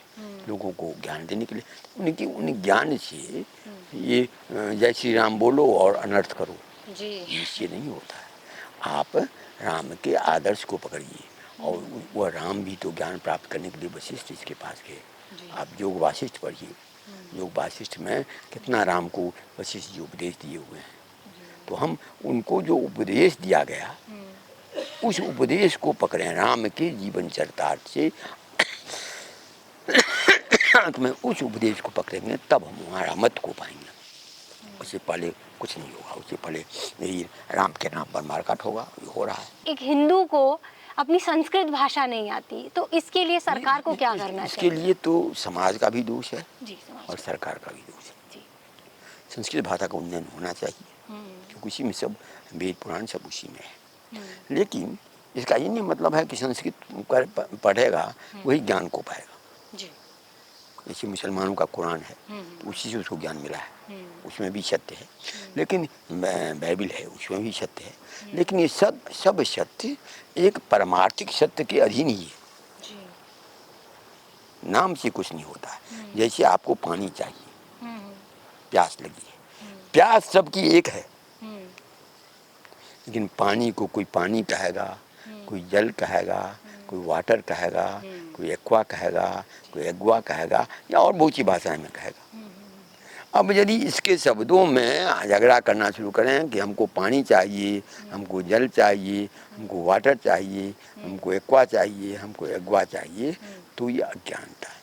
लोगों को ज्ञान देने के लिए। उनकी उन ज्ञान से ये जय श्री राम बोलो और अनर्थ करो, जी। इससे नहीं होता है। आप राम के आदर्श को पकड़िए, और वह राम भी तो ज्ञान प्राप्त करने के लिए वशिष्ठ इसके पास गए। आप योग वासिष्ठ पढ़िए, योग वासिष्ठ में कितना राम को वशिष्ठ जी उपदेश दिए हुए हैं। तो हम उनको जो उपदेश दिया गया उस उपदेश को पकड़ें, राम के जीवन चरितार्थ से अंत में उस उपदेश को पकड़ेंगे, तब हम हमारा मत को पाएंगे। उससे पहले कुछ नहीं होगा, उससे पहले यही राम के नाम पर मारकाट होगा, ये हो रहा है। एक हिंदू को अपनी संस्कृत भाषा नहीं आती, तो इसके लिए सरकार को क्या करना इसके चाहिए? लिए तो समाज का भी दोष है जी, समाज और का। सरकार का भी दोष है। जी। संस्कृत भाषा का उन्नयन होना चाहिए, क्योंकि उसी में सब वेद पुराण सब उसी में है। लेकिन इसका ये नहीं मतलब है कि संस्कृत पढ़ेगा वही ज्ञान को पाएगा। जी। जैसे मुसलमानों का कुरान है, तो उसी से उसको ज्ञान मिला है, उसमें भी सत्य है। लेकिन बाइबिल है, उसमें भी सत्य है। लेकिन ये सब सब सत्य एक परमार्थिक सत्य के अधीन ही है, जी। नाम से कुछ नहीं होता है। जैसे आपको पानी चाहिए, प्यास लगी है, प्यास सबकी एक है, लेकिन पानी को कोई पानी कहेगा, कोई जल कहेगा, कोई वाटर कहेगा, कोई एक्वा कहेगा, कोई एग्वा कहेगा, या और बहुत सी भाषाएं में कहेगा। अब यदि इसके शब्दों में झगड़ा करना शुरू करें कि हमको पानी चाहिए, हमको जल चाहिए, हमको वाटर चाहिए, हमको एक्वा चाहिए, हमको एग्वा चाहिए, तो ये अज्ञानता है।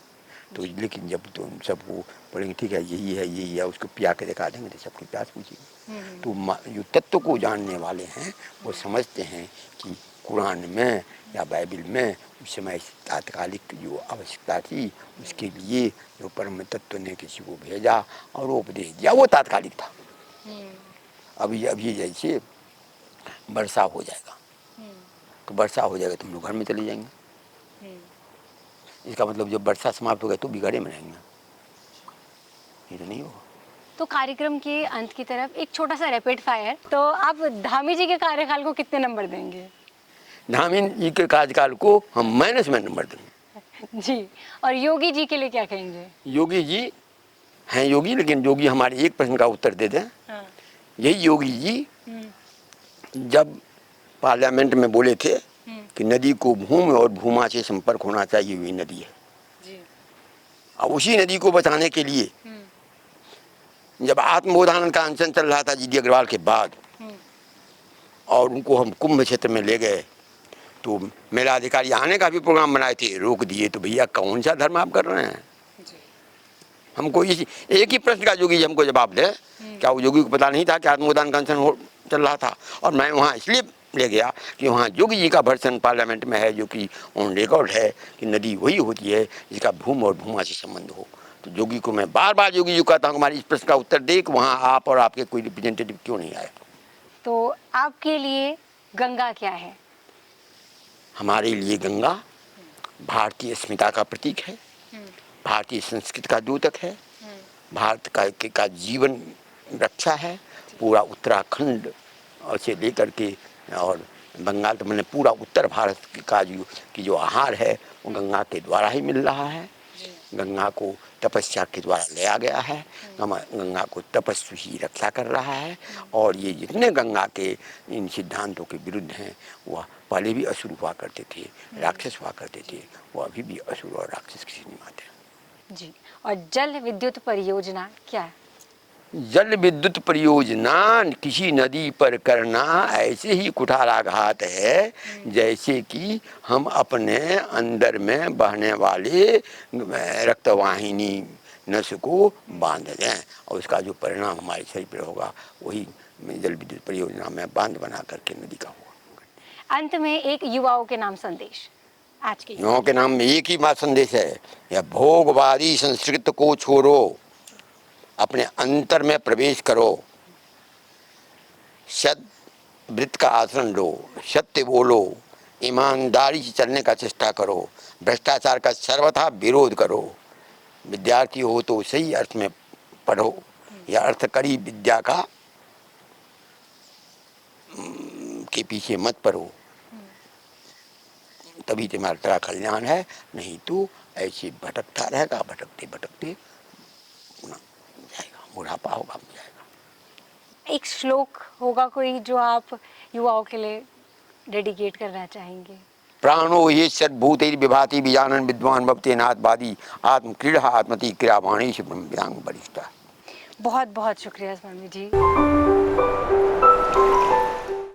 तो लेकिन जब तो सबको पढ़ेंगे, ठीक है यही है, उसको पिया के दिखा देंगे तो सबकी प्यास पूछेगी। तो जो तत्व को जानने वाले हैं वो समझते हैं कि कुरान में या बाइबिल में उस समय तात्कालिक जो आवश्यकता थी, उसके लिए जो परम तत्व ने किसी को भेजा और वो उपदेश दिया, वो तात्कालिक था। अब ये जैसे वर्षा हो जाएगा, तो वर्षा हो जाएगा तो हम लोग घर में चले जाएंगे। इसका मतलब जब वर्षा समाप्त हो गई तो भी घरे में रहेंगे, ये तो नहीं होगा। तो कार्यक्रम के अंत की तरफ एक छोटा सा रैपिड फायर, तो आप धामी जी के कार्यकाल को कितने नंबर देंगे? धामी जी के कार्यकाल को हम माइनस में नंबर देंगे। जी। और योगी जी के लिए क्या कहेंगे? योगी जी हैं योगी, लेकिन योगी हमारे एक प्रश्न का उत्तर दे दें। हाँ। यही योगी जी जब पार्लियामेंट में बोले थे कि नदी को भूमि और भूमा से संपर्क होना चाहिए, वही नदी है। जी। अब उसी नदी को बचाने के लिए जब आत्मबोधानंद का अनशन चल रहा था जीडी अग्रवाल के बाद, और उनको हम कुंभ क्षेत्र में ले गए, तो मेला अधिकारी आने का भी प्रोग्राम बनाए थे, रोक दिए। तो भैया कौन सा धर्म आप कर रहे हैं? हमको इसी एक ही प्रश्न का योगी जी हमको जवाब दे। क्या वो योगी को पता नहीं था कि आत्मबोधान का अनशन चल रहा था? और मैं वहाँ इसलिए ले गया कि वहाँ योगी जी का वर्षन पार्लियामेंट में है, जो कि ऑन रिकॉर्ड है कि नदी वही होती है जिसका भूमि और भूमा से संबंध हो। तो योगी को मैं बार बार योगी जी को कहता हूँ हमारी इस प्रश्न का उत्तर दे कि वहाँ आप और आपके कोई रिप्रेजेंटेटिव क्यों नहीं आया। तो आपके लिए गंगा क्या है? हमारे लिए गंगा भारतीय अस्मिता का प्रतीक है, भारतीय संस्कृति का द्योतक है, भारत का जीवन रक्षा है। पूरा उत्तराखंड से लेकर के और बंगाल तो मैंने पूरा उत्तर भारत का जो आहार है वो गंगा के द्वारा ही मिल रहा है। गंगा को तपस्या के द्वारा लिया गया है, गंगा को तपस्वी ही रक्षा कर रहा है। और ये जितने गंगा के इन सिद्धांतों के विरुद्ध हैं वह पहले भी असुर हुआ करते थे, राक्षस हुआ करते थे, वो अभी भी असुर और राक्षस किसी नहीं मानते। जी। और जल विद्युत परियोजना क्या है? जल विद्युत परियोजना किसी नदी पर करना ऐसे ही कुठाराघात है जैसे कि हम अपने अंदर में बहने वाले रक्तवाहिनी नस को बांध दें, और उसका जो परिणाम हमारे शरीर पर होगा वही जल विद्युत परियोजना में बांध बना करके नदी का होगा। अंत में एक युवाओं के नाम संदेश आज के युवाओं के नाम में एक ही बात संदेश है, यह भोगवादी संस्कृति को छोड़ो, अपने अंतर में प्रवेश करो, सद वृत्त का आचरण लो, सत्य बोलो, ईमानदारी से चलने का चेष्टा करो, भ्रष्टाचार का सर्वथा विरोध करो। विद्यार्थी हो तो सही अर्थ में पढ़ो, या अर्थकरी विद्या का के पीछे मत पढ़ो, तभी तुम्हारा कल्याण है, नहीं तो ऐसे भटकता रहेगा, भटकते भटकते जाएगा, बुढ़ापा होगा, जाएगा। एक श्लोक होगा कोई जो आप युवाओं के लिए डेडिकेट करना चाहेंगे? प्राणो ये सद्भूतेर विभाति विजानन विद्वान भवते नाथवादी आत्म क्रीड़ा आत्मति क्रियावाणी से ब्रह्म वरिष्ठा। बहुत बहुत शुक्रिया स्वामी जी।